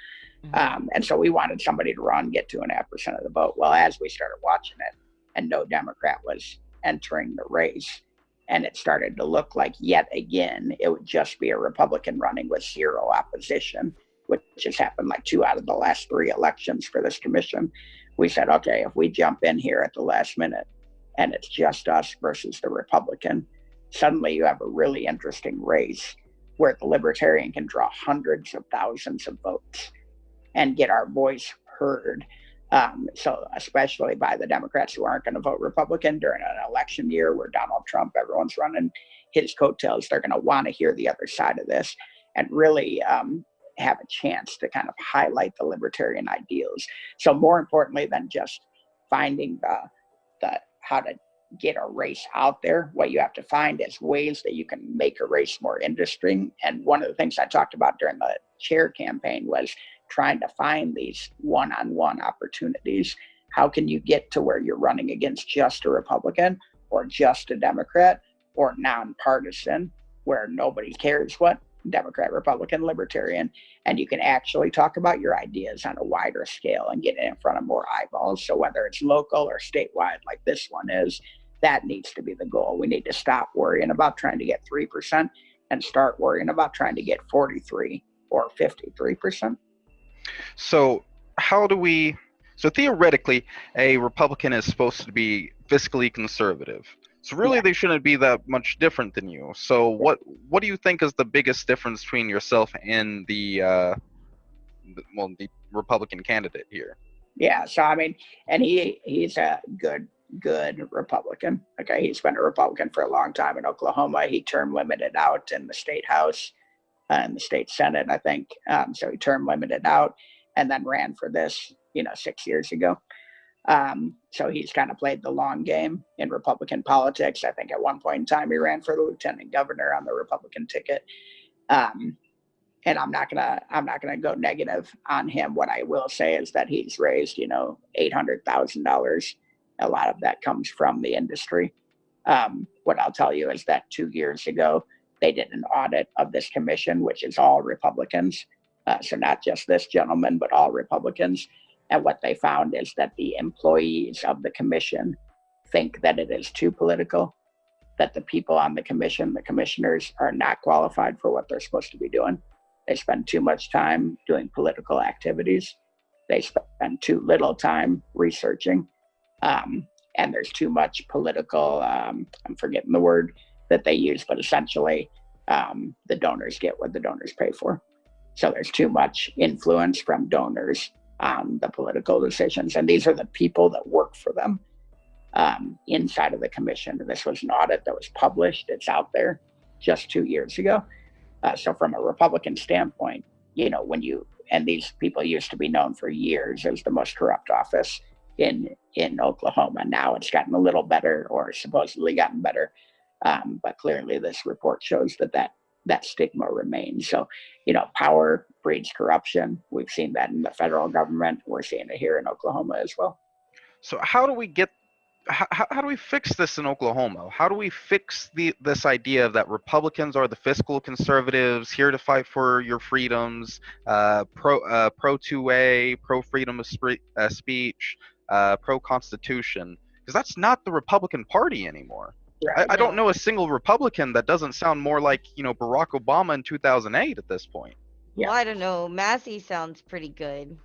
And so we wanted somebody to run, get 2.5% of the vote. Well, as we started watching it, and no Democrat was entering the race, and it started to look like yet again it would just be a Republican running with zero opposition, which has happened like 2 out of the last 3 elections for this commission. We said, okay, if we jump in here at the last minute and it's just us versus the Republican, suddenly you have a really interesting race where the Libertarian can draw hundreds of thousands of votes and get our voice heard. So especially by the Democrats who aren't going to vote Republican during an election year where Donald Trump, everyone's running his coattails, they're going to want to hear the other side of this and really have a chance to kind of highlight the libertarian ideals. So more importantly than just finding the how to get a race out there, what you have to find is ways that you can make a race more interesting. And one of the things I talked about during the chair campaign was trying to find these one-on-one opportunities. How can you get to where you're running against just a Republican or just a Democrat or nonpartisan, where nobody cares what Democrat, Republican, Libertarian, and you can actually talk about your ideas on a wider scale and get it in front of more eyeballs. So whether it's local or statewide like this one is, that needs to be the goal. We need to stop worrying about trying to get 3% and start worrying about trying to get 43 or 53%. So so theoretically, a Republican is supposed to be fiscally conservative. So really, they shouldn't be that much different than you. So what do you think is the biggest difference between yourself and the Republican candidate here? Yeah, so I mean, and he's a good Republican. Okay, he's been a Republican for a long time in Oklahoma. He term limited out in the state house and the state senate, I think. So he term limited out and then ran for this, 6 years ago. So he's kind of played the long game in Republican politics. I think at one point in time he ran for the lieutenant governor on the Republican ticket. And I'm not gonna go negative on him. What I will say is that he's raised, $800,000. A lot of that comes from the industry. What I'll tell you is that 2 years ago they did an audit of this commission, which is all Republicans. So not just this gentleman, but all Republicans. And what they found is that the employees of the commission think that it is too political, that the people on the commission, the commissioners, are not qualified for what they're supposed to be doing. They spend too much time doing political activities. They spend too little time researching. And there's too much political, I'm forgetting the word that they use, but essentially the donors get what the donors pay for. So there's too much influence from donors on the political decisions. And these are the people that work for them inside of the commission. And this was an audit that was published. It's out there just 2 years ago. So from a Republican standpoint, and these people used to be known for years as the most corrupt office in Oklahoma. Now it's gotten a little better, or supposedly gotten better. But clearly this report shows that stigma remains. So, power breeds corruption. We've seen that in the federal government. We're seeing it here in Oklahoma as well. So how do we fix this in Oklahoma? How do we fix this idea that Republicans are the fiscal conservatives here to fight for your freedoms, pro 2A, pro freedom of speech, pro Constitution? Because that's not the Republican Party anymore. Right. I don't know a single Republican that doesn't sound more like, Barack Obama in 2008 at this point. Yeah. Well, I don't know. Massey sounds pretty good.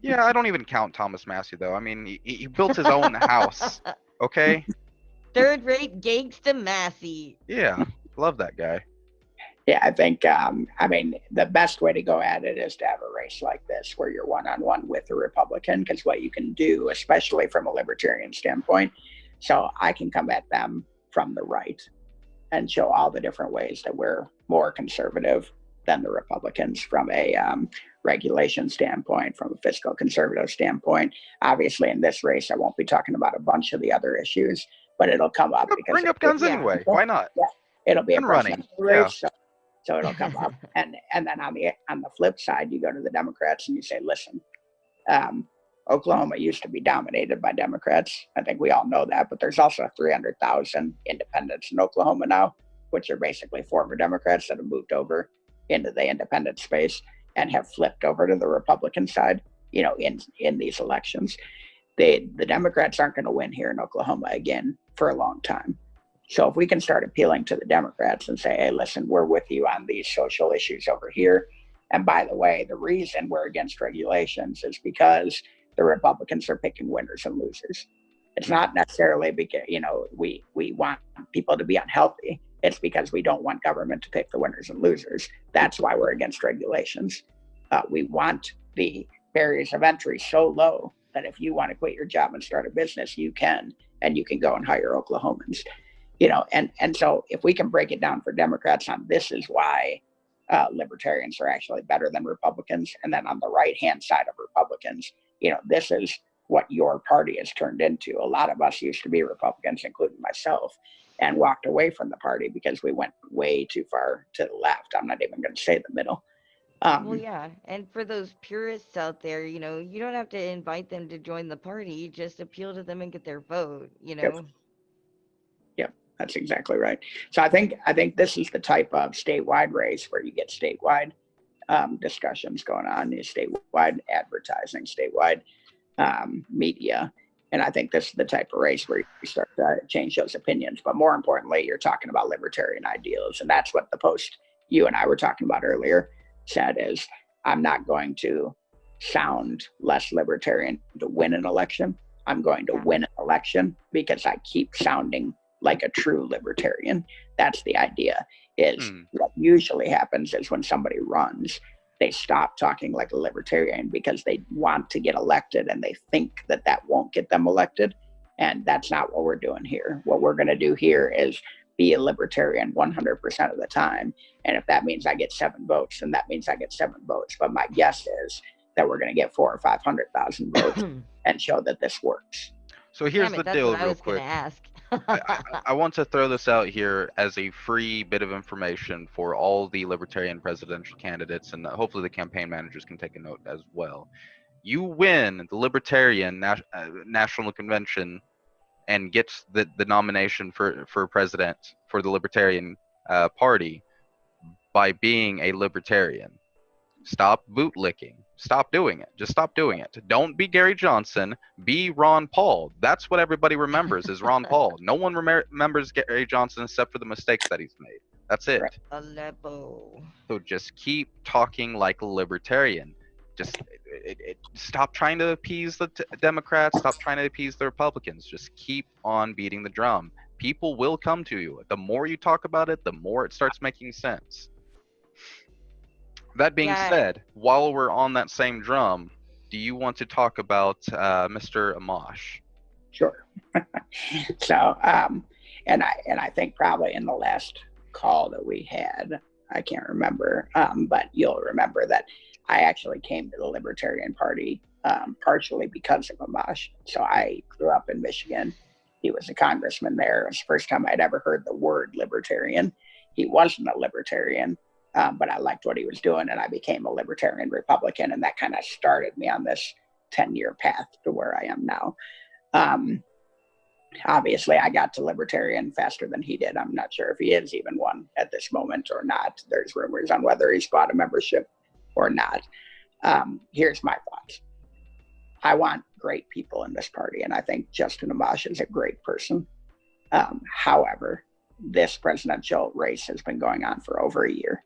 Yeah, I don't even count Thomas Massey, though. I mean, he built his own house, okay? Third-rate gangsta Massey. Yeah, love that guy. Yeah, I think, the best way to go at it is to have a race like this where you're one-on-one with a Republican, because what you can do, especially from a libertarian standpoint, so I can come at them from the right and show all the different ways that we're more conservative than the Republicans from a regulation standpoint, from a fiscal conservative standpoint. Obviously, in this race, I won't be talking about a bunch of the other issues, but it'll come up because Bring up guns Yeah. anyway. Why not? yeah, it'll be a Gun running. presidential race, so it'll come up. And then on the flip side, you go to the Democrats and you say, listen, Oklahoma used to be dominated by Democrats. I think we all know that, but there's also 300,000 independents in Oklahoma now, which are basically former Democrats that have moved over into the independent space and have flipped over to the Republican side, you know, in these elections. The Democrats aren't going to win here in Oklahoma again for a long time. So if we can start appealing to the Democrats and say, hey, listen, we're with you on these social issues over here. And by the way, the reason we're against regulations is because the Republicans are picking winners and losers. It's not necessarily because, you know, we want people to be unhealthy. It's because we don't want government to pick the winners and losers. That's why we're against regulations. We want the barriers of entry so low that if you want to quit your job and start a business, you can, and you can go and hire Oklahomans. You know, and so if we can break it down for Democrats on this is why libertarians are actually better than Republicans, and then on the right-hand side of Republicans, you know, this is what your party has turned into. A lot of us used to be Republicans, including myself, and walked away from the party because we went way too far to the left. I'm not even going to say the middle. Well, yeah, and for those purists out there, you know, you don't have to invite them to join the party. Just appeal to them and get their vote. You know. Yep, that's exactly right. So I think this is the type of statewide race where you get statewide discussions going on, is statewide advertising, statewide media. And I think this is the type of race where you start to change those opinions. But more importantly, you're talking about libertarian ideals. And that's what the post you and I were talking about earlier said is, I'm not going to sound less libertarian to win an election. I'm going to win an election because I keep sounding like a true libertarian. That's the idea. Is what usually happens is when somebody runs, they stop talking like a libertarian because they want to get elected and they think that that won't get them elected. And that's not what we're doing here. What we're going to do here is be a libertarian 100% of the time. And if that means I get 7 votes, then that means I get 7 votes. But my guess is that we're going to get 400,000 or 500,000 votes and show that this works. So here's the deal, real quick. Ask. I want to throw this out here as a free bit of information for all the libertarian presidential candidates, and hopefully the campaign managers can take a note as well. You win the Libertarian National Convention and gets the nomination for president for the Libertarian Party by being a libertarian. Stop bootlicking. Stop doing it. Just stop doing it. Don't be Gary Johnson. Be Ron Paul. That's what everybody remembers is Ron Paul. No one remembers Gary Johnson except for the mistakes that he's made. That's it. Aleppo. So just keep talking like a libertarian. Just stop trying to appease the Democrats. Stop trying to appease the Republicans. Just keep on beating the drum. People will come to you. The more you talk about it, the more it starts making sense. That being said, while we're on that same drum, do you want to talk about Mr. Amash? Sure. So, and I think probably in the last call that we had, I can't remember, but you'll remember that I actually came to the Libertarian Party partially because of Amash. So I grew up in Michigan. He was a congressman there. It was the first time I'd ever heard the word libertarian. He wasn't a libertarian. But I liked what he was doing, and I became a libertarian Republican, and that kind of started me on this 10-year path to where I am now. Obviously, I got to libertarian faster than he did. I'm not sure if he is even one at this moment or not. There's rumors on whether he's bought a membership or not. Here's my thoughts. I want great people in this party, and I think Justin Amash is a great person. However, this presidential race has been going on for over a year.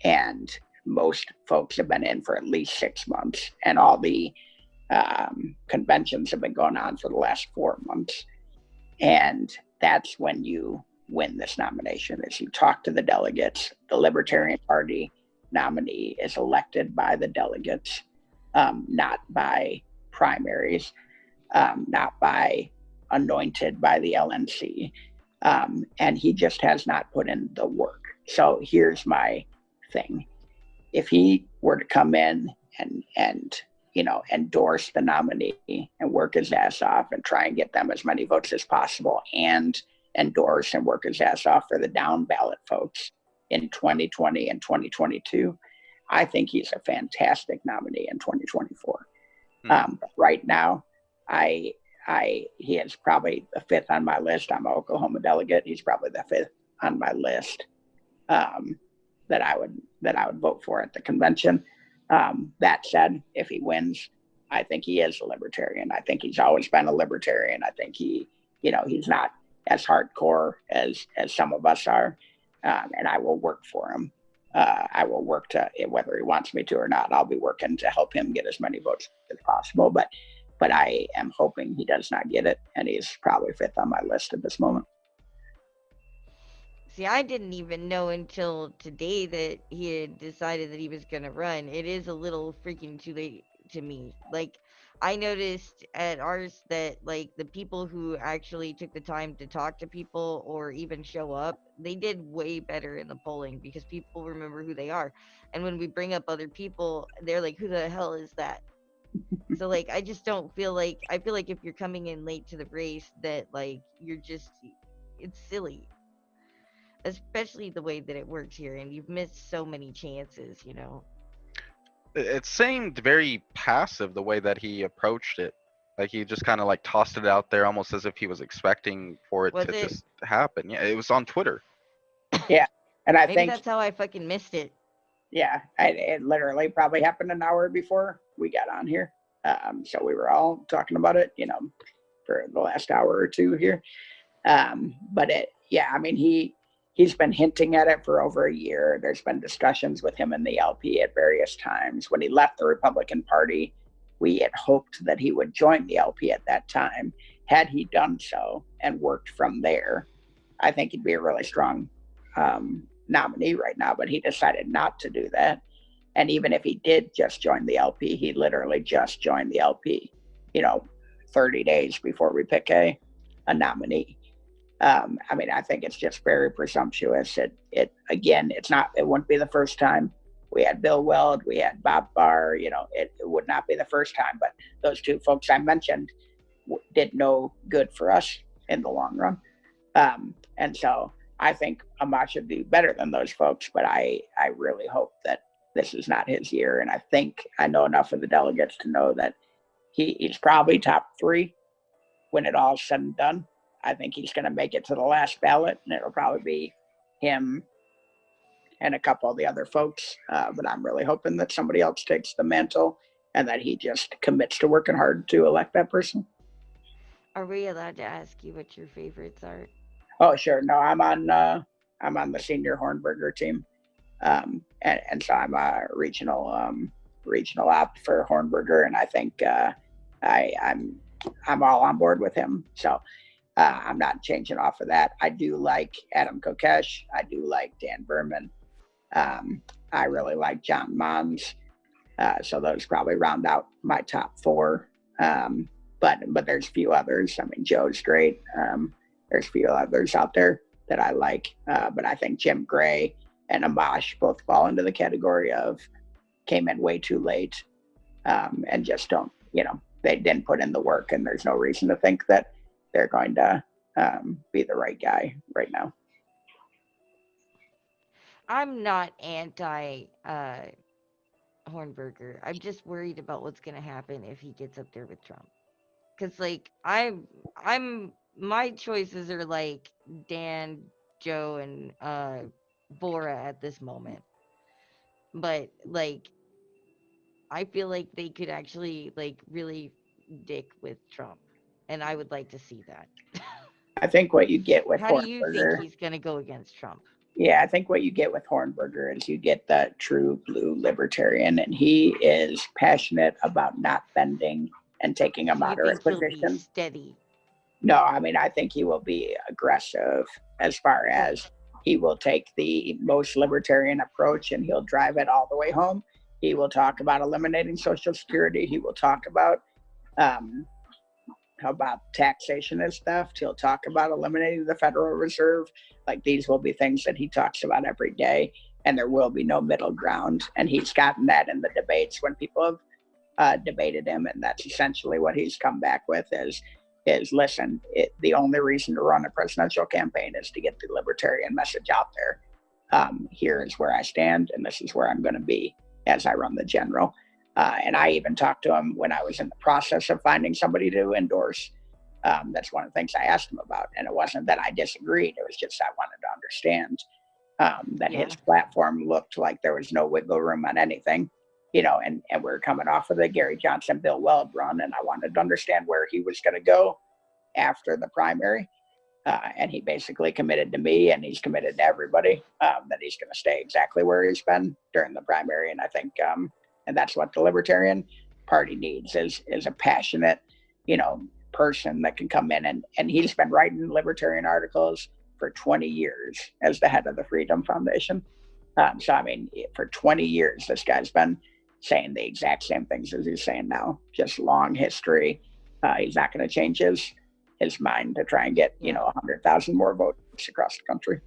And most folks have been in for at least 6 months, and all the conventions have been going on for the last 4 months. And that's when you win this nomination, is you talk to the delegates. The Libertarian Party nominee is elected by the delegates, not by primaries, not by anointed by the LNC. And he just has not put in the work. So here's my thing. If he were to come in and endorse the nominee and work his ass off and try and get them as many votes as possible and endorse and work his ass off for the down ballot folks in 2020 and 2022, I think he's a fantastic nominee in 2024. Right now, he is probably the fifth on my list. I'm an Oklahoma delegate. He's probably the fifth on my list that I would vote for at the convention. That said, if he wins, I think he is a libertarian. I think he's always been a libertarian. I think he's not as hardcore as some of us are, and I will work for him. I will work to, whether he wants me to or not, I'll be working to help him get as many votes as possible. But I am hoping he does not get it, and he's probably fifth on my list at this moment. See, I didn't even know until today that he had decided that he was going to run. It is a little freaking too late to me. Like, I noticed at ours that, like, the people who actually took the time to talk to people or even show up, they did way better in the polling because people remember who they are. And when we bring up other people, they're like, who the hell is that? So, like, I just don't feel like, I feel like if you're coming in late to the race, that, like, it's silly. Especially the way that it works here, and you've missed so many chances, It seemed very passive the way that he approached it. Like he just kind of like tossed it out there almost as if he was expecting for it to just happen. Yeah, it was on Twitter. Yeah, and I Maybe think that's how I fucking missed it. Yeah, it literally probably happened an hour before we got on here. So we were all talking about it, for the last hour or two here. But he's been hinting at it for over a year. There's been discussions with him and the LP at various times. When he left the Republican Party, we had hoped that he would join the LP at that time. Had he done so and worked from there, I think he'd be a really strong nominee right now, but he decided not to do that. And even if he did just join the LP, he literally just joined the LP, 30 days before we pick a nominee. I think it's just very presumptuous. It wouldn't be the first time. We had Bill Weld, we had Bob Barr, it would not be the first time, but those two folks I mentioned did no good for us in the long run. And so I think Ahmad should do better than those folks, but I really hope that this is not his year. And I think I know enough of the delegates to know that he's probably top 3 when it all's said and done. I think he's going to make it to the last ballot, and it'll probably be him and a couple of the other folks. But I'm really hoping that somebody else takes the mantle and that he just commits to working hard to elect that person. Are we allowed to ask you what your favorites are? Oh, sure. No, I'm on the senior Hornberger team. And so I'm a regional op for Hornberger, and I think I'm all on board with him. So I'm not changing off of that. I do like Adam Kokesh. I do like Dan Berman. I really like John Mons. So those probably round out my top 4. But there's a few others. Joe's great. There's a few others out there that I like. But I think Jim Gray and Amash both fall into the category of came in way too late and just don't, they didn't put in the work, and there's no reason to think that they're going to be the right guy right now. I'm not anti Hornberger. I'm just worried about what's going to happen if he gets up there with Trump. Because, like, my choices are, like, Dan, Joe, and Bora at this moment. But, like, I feel like they could actually, like, really dick with Trump. And I would like to see that. I think what you get with How do you Hornberger, think he's going to go against Trump? Yeah, I think what you get with Hornberger is you get the true blue libertarian, and he is passionate about not bending and taking a moderate position. Steady. No, I think he will be aggressive as far as he will take the most libertarian approach and he'll drive it all the way home. He will talk about eliminating Social Security. He will talk about taxation and stuff. He'll talk about eliminating the Federal Reserve. Like, these will be things that he talks about every day. and there will be no middle ground. And he's gotten that in the debates when people have debated him, and that's essentially what he's come back with is listen, the only reason to run a presidential campaign is to get the libertarian message out there. Here is where I stand, and this is where I'm going to be as I run the general. And I even talked to him when I was in the process of finding somebody to endorse. That's one of the things I asked him about. And it wasn't that I disagreed. It was just I wanted to understand that his platform looked like there was no wiggle room on anything, and we're coming off of the Gary Johnson, Bill Weld run. And I wanted to understand where he was going to go after the primary. And he basically committed to me, and he's committed to everybody, that he's going to stay exactly where he's been during the primary. And I think, and that's what the Libertarian Party needs is a passionate, person that can come in, and he's been writing libertarian articles for 20 years as the head of the Freedom Foundation. So, I mean, for 20 years, this guy's been saying the exact same things as he's saying now, just long history. He's not going to change his mind to try and get, 100,000 more votes across the country.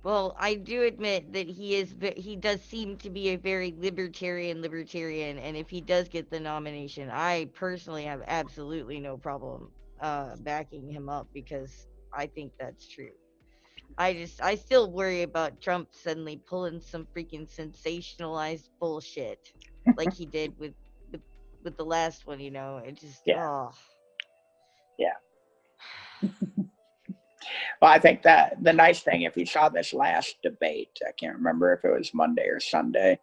Well, I do admit that he does seem to be a very libertarian, and if he does get the nomination, I personally have absolutely no problem backing him up, because I think that's true. I still worry about Trump suddenly pulling some freaking sensationalized bullshit like he did with the last one, it just Yeah. Well, I think that the nice thing, if you saw this last debate, I can't remember if it was Monday or Sunday,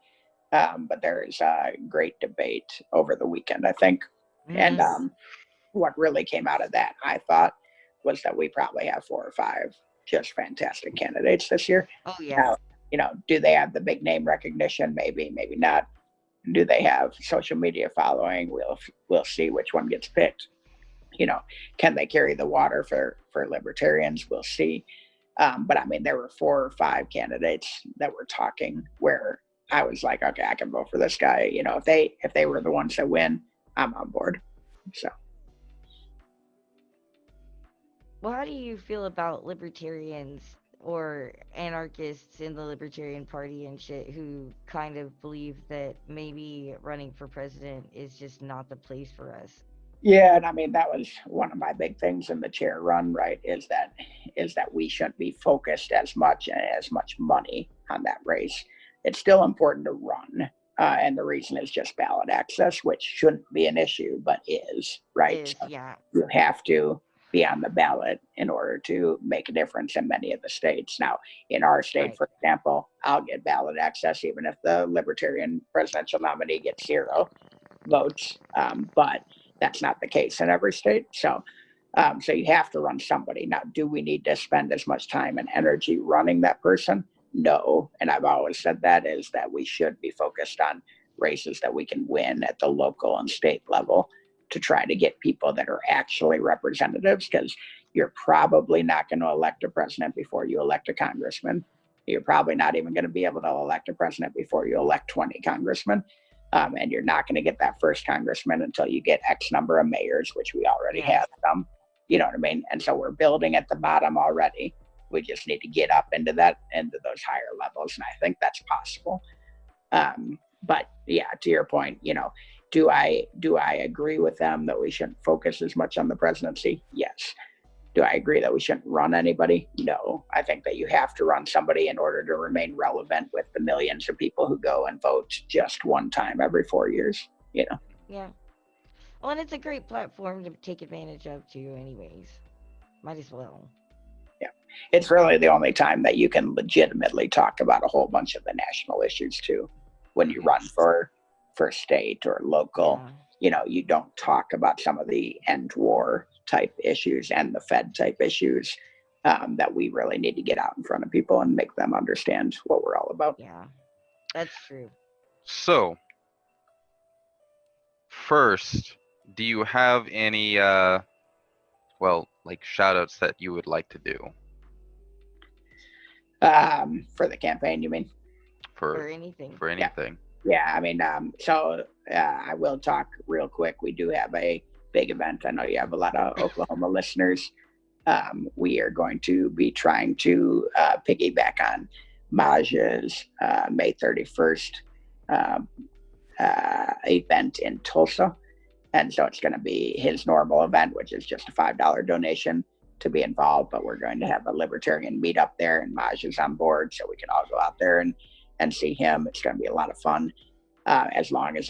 but there is a great debate over the weekend, I think. And what really came out of that, I thought, was that we probably have 4 or 5 just fantastic candidates this year. Oh yeah. Now, do they have the big name recognition? Maybe, maybe not. Do they have social media following? We'll see which one gets picked. Can they carry the water for libertarians? We'll see. But I mean, there were 4 or 5 candidates that were talking where I was like, okay, I can vote for this guy. If they were the ones that win, I'm on board. So. Well, how do you feel about libertarians or anarchists in the Libertarian Party and shit who kind of believe that maybe running for president is just not the place for us? Yeah, and I mean that was one of my big things in the chair run, right? Is that we shouldn't be focused as much money on that race. It's still important to run, and the reason is just ballot access, which shouldn't be an issue, but is, right? So Yeah. you have to be on the ballot in order to make a difference in many of the states. Now, in our state, Right. for example, I'll get ballot access even if the Libertarian presidential nominee gets 0 votes, but that's not the case in every state. So you have to run somebody. Now, do we need to spend as much time and energy running that person? No. And I've always said that is that we should be focused on races that we can win at the local and state level to try to get people that are actually representatives, because you're probably not going to elect a president before you elect a congressman. You're probably not even going to be able to elect a president before you elect 20 congressmen. And you're not going to get that first congressman until you get X number of mayors, which we already have some. You know what I mean? And so we're building at the bottom already. We just need to get up into those higher levels, and I think that's possible. But yeah, to your point, do I agree with them that we shouldn't focus as much on the presidency? Yes. Do I agree that we shouldn't run anybody? No. I think that you have to run somebody in order to remain relevant with the millions of people who go and vote just one time every 4 years, Yeah. Well, and it's a great platform to take advantage of too, anyways. Might as well. Yeah. It's really the only time that you can legitimately talk about a whole bunch of the national issues too. When you run for state or local, you don't talk about some of the end war type issues and the Fed type issues that we really need to get out in front of people and make them understand what we're all about. Yeah, that's true. So, first, do you have any, shout outs that you would like to do? For the campaign, you mean? For anything. For anything. Yeah, I mean, I will talk real quick. We do have a big event. I know you have a lot of Oklahoma listeners. We are going to be trying to piggyback on Maj's May 31st event in Tulsa. And so it's going to be his normal event, which is just a $5 donation to be involved. But we're going to have a libertarian meetup there, and Maj is on board, so we can all go out there and see him. It's going to be a lot of fun, as long as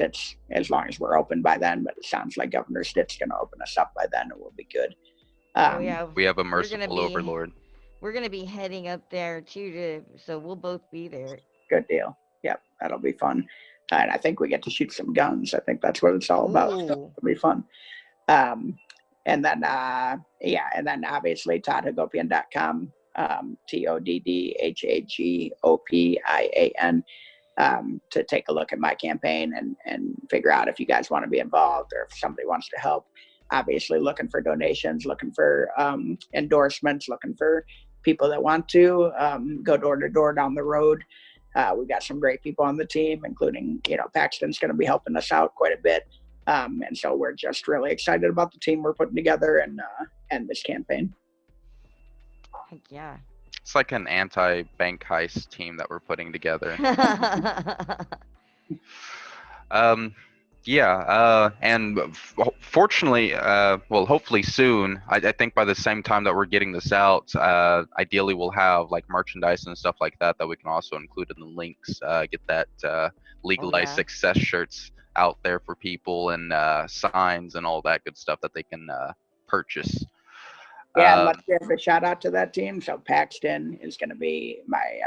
we're open by then. But it sounds like Governor Stitt's going to open us up by then, and we'll be good. Oh yeah, We have a merciful overlord. We're gonna be heading up there too, so we'll both be there. Good deal. Yep, that'll be fun. And I think we get to shoot some guns. I think that's what it's all about. So it'll be fun. And then obviously toddhagopian.com, TODDHAGOPIAN, to take a look at my campaign and figure out if you guys want to be involved or if somebody wants to help. Obviously looking for donations, looking for endorsements, looking for people that want to go door to door down the road. We've got some great people on the team, including, Paxton's going to be helping us out quite a bit. And so we're just really excited about the team we're putting together and this campaign. Heck yeah. It's like an anti-bank heist team that we're putting together. And fortunately, hopefully soon, I think by the same time that we're getting this out, ideally we'll have like merchandise and stuff like that we can also include in the links, get that legalized success shirts out there for people, and signs and all that good stuff that they can purchase. Yeah, let's give a shout out to that team. So Paxton is going to be my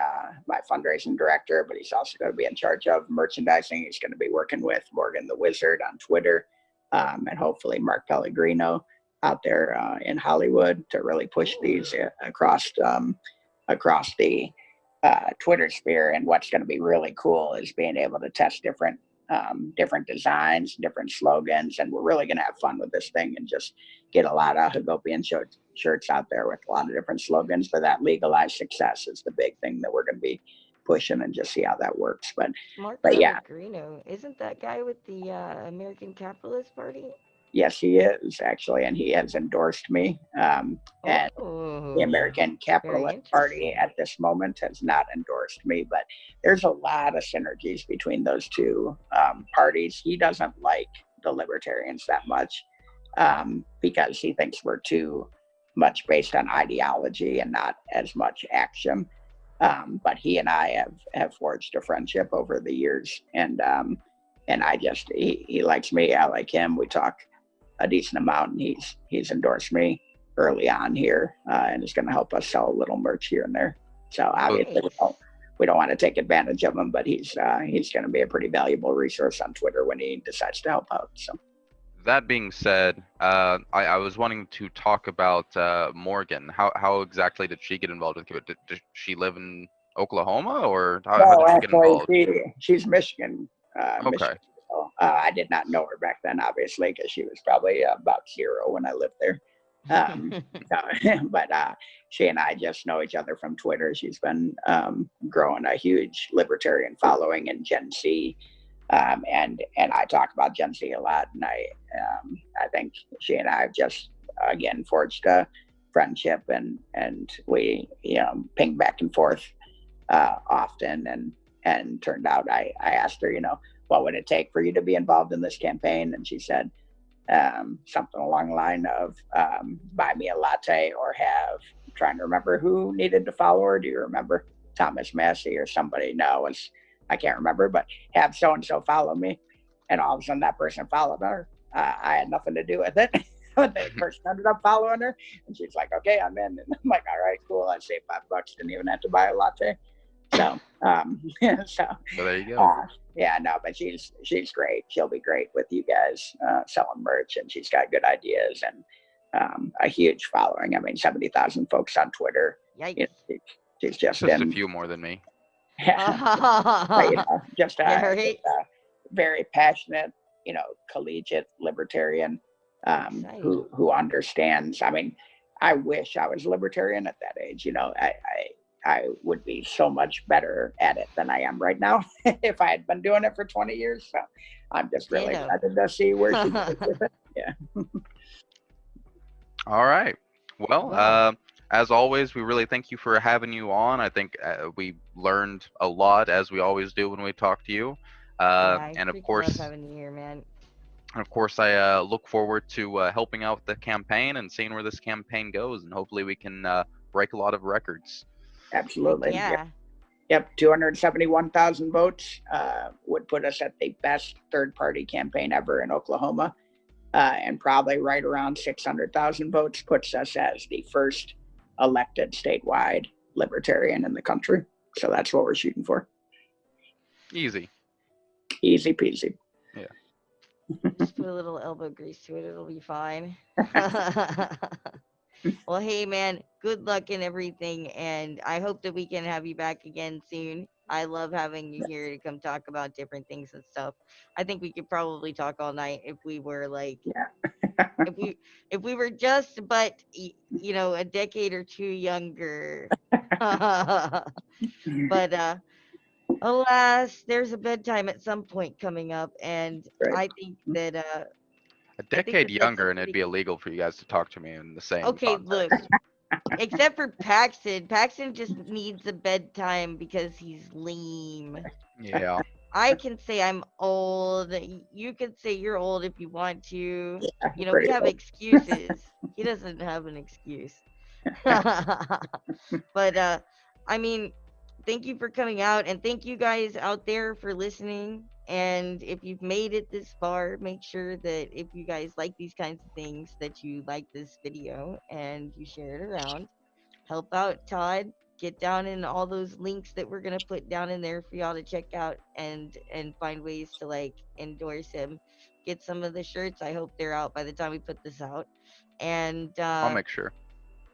fundraising director, but he's also going to be in charge of merchandising. He's going to be working with Morgan the Wizard on Twitter, and hopefully Mark Pellegrino out there in Hollywood to really push these across the Twitter sphere. And what's going to be really cool is being able to test different designs, different slogans, and we're really going to have fun with this thing and just get a lot of Hagopian shirts out there with a lot of different slogans. For that legalized success is the big thing that we're going to be pushing, and just see how that works. But yeah, Pellegrino, isn't that guy with the American Capitalist Party? Yes, he is actually, and he has endorsed me. And the American Capitalist Party at this moment has not endorsed me, but there's a lot of synergies between those two parties. He doesn't like the libertarians that much because he thinks we're too much based on ideology and not as much action. But he and I have forged a friendship over the years, and he likes me, I like him. We talk a decent amount, and he's endorsed me early on here, and is going to help us sell a little merch here and there. So obviously we don't want to take advantage of him, but he's going to be a pretty valuable resource on Twitter when he decides to help out. So that being said, I was wanting to talk about Morgan. How exactly did she get involved with it? Did she live in Oklahoma, or how did she get involved? She's Michigan. Okay. Michigan. I did not know her back then, obviously, because she was probably about 0 when I lived there. But she and I just know each other from Twitter. She's been growing a huge libertarian following in Gen Z, and I talk about Gen Z a lot. And I think she and I have just again forged a friendship, and we ping back and forth often. And turned out I asked her, what would it take for you to be involved in this campaign? And she said something along the line of buy me a latte, or I'm trying to remember who needed to follow her. Do you remember? Thomas Massey or somebody? No, I can't remember, but have so-and-so follow me. And all of a sudden that person followed her. I had nothing to do with it. The person ended up following her, and she's like, okay, I'm in. And I'm like, all right, cool. I saved $5, didn't even have to buy a latte. So there you go. But she's great. She'll be great with you guys selling merch, and she's got good ideas and a huge following. I mean, 70,000 folks on Twitter. Yikes. Just She's just a few more than me. But, just a very passionate, collegiate libertarian who understands. I mean, I wish I was a libertarian at that age. I would be so much better at it than I am right now if I had been doing it for 20 years. So I'm just really excited to see where she goes with it. Yeah. All right. Well, as always, we really thank you for having you on. I think we learned a lot, as we always do when we talk to you. Yeah, I And of freaking love course, having you here, man. I look forward to helping out with the campaign and seeing where this campaign goes, and hopefully we can break a lot of records. Heck Absolutely. yeah. Yep, 271,000 votes would put us at the best third-party campaign ever in Oklahoma, and probably right around 600,000 votes puts us as the first elected statewide libertarian in the country. So that's what we're shooting for. Easy. Easy peasy. Just put a little elbow grease to it. It'll be fine. Well, hey, man, good luck in everything. And I hope that we can have you back again soon. I love having you here to come talk about different things and stuff. I think we could probably talk all night if we were like, Yeah. if we were just but a decade or two younger. But alas, there's a bedtime at some point coming up, and Right. I think that A decade younger, and it'd be illegal for you guys to talk to me in the same okay, context. look, except for Paxton. Paxton just needs a bedtime because he's lame. Yeah. I can say I'm old. You can say you're old if you want to. We pretty have old. excuses. He doesn't have an excuse. But I mean, thank you for coming out, and thank you guys out there for listening. And if you've made it this far, make sure that if you guys like these kinds of things, that you like this video and you share it around. Help out Todd. Get down in all those links that we're gonna put down in there for y'all to check out and find ways to like endorse him. Get some of the shirts. I hope they're out by the time we put this out. And I'll make sure.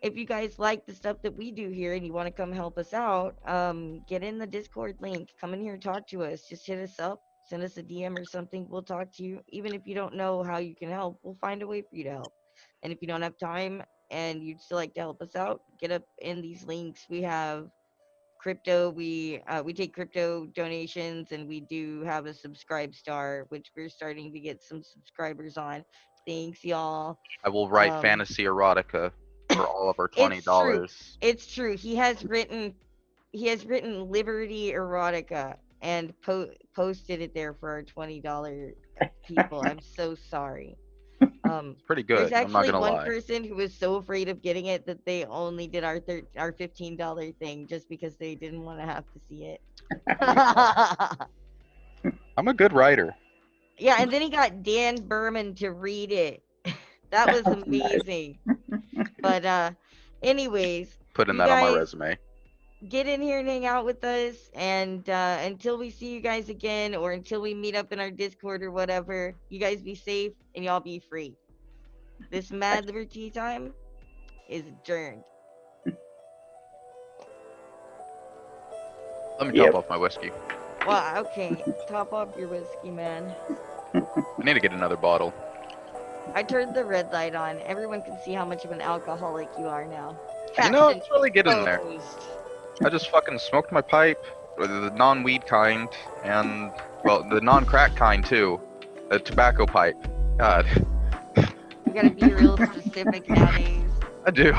if you guys like the stuff that we do here and you want to come help us out, get in the Discord link. Come in here and talk to us. Just hit us up, send us a DM or something. We'll talk to you. Even if you don't know how you can help, we'll find a way for you to help. And if you don't have time and you'd still like to help us out, get up in these links. We have crypto. We take crypto donations, and we do have a subscribe star, which we're starting to get some subscribers on. Thanks, y'all. I will write fantasy erotica for all of our It's true. $20. It's true. He has written LiberTEA Erotica and posted it there for our $20 people. I'm so sorry. Pretty There's good. I'm not actually gonna one lie. person who was so afraid of getting it that they only did our $15 thing just because they didn't want to have to see it. I'm a good writer. Yeah, and then he got Dan Berman to read it. That was amazing. But anyways, Putting you that on my guys resume. get in here and hang out with us, and until we see you guys again, or until we meet up in our Discord or whatever, you guys be safe and y'all be free. This Mad LiberTEA Time is adjourned. Let me Yep. top off my whiskey. Well, okay, top off your whiskey, man. I need to get another bottle. I turned the red light on. Everyone can see how much of an alcoholic you are now. You know, Captain it's really getting there. Exposed. I just fucking smoked my pipe, the non-weed kind, and, well, the non-crack kind too. The tobacco pipe. God. You gotta be real specific nowadays. I do.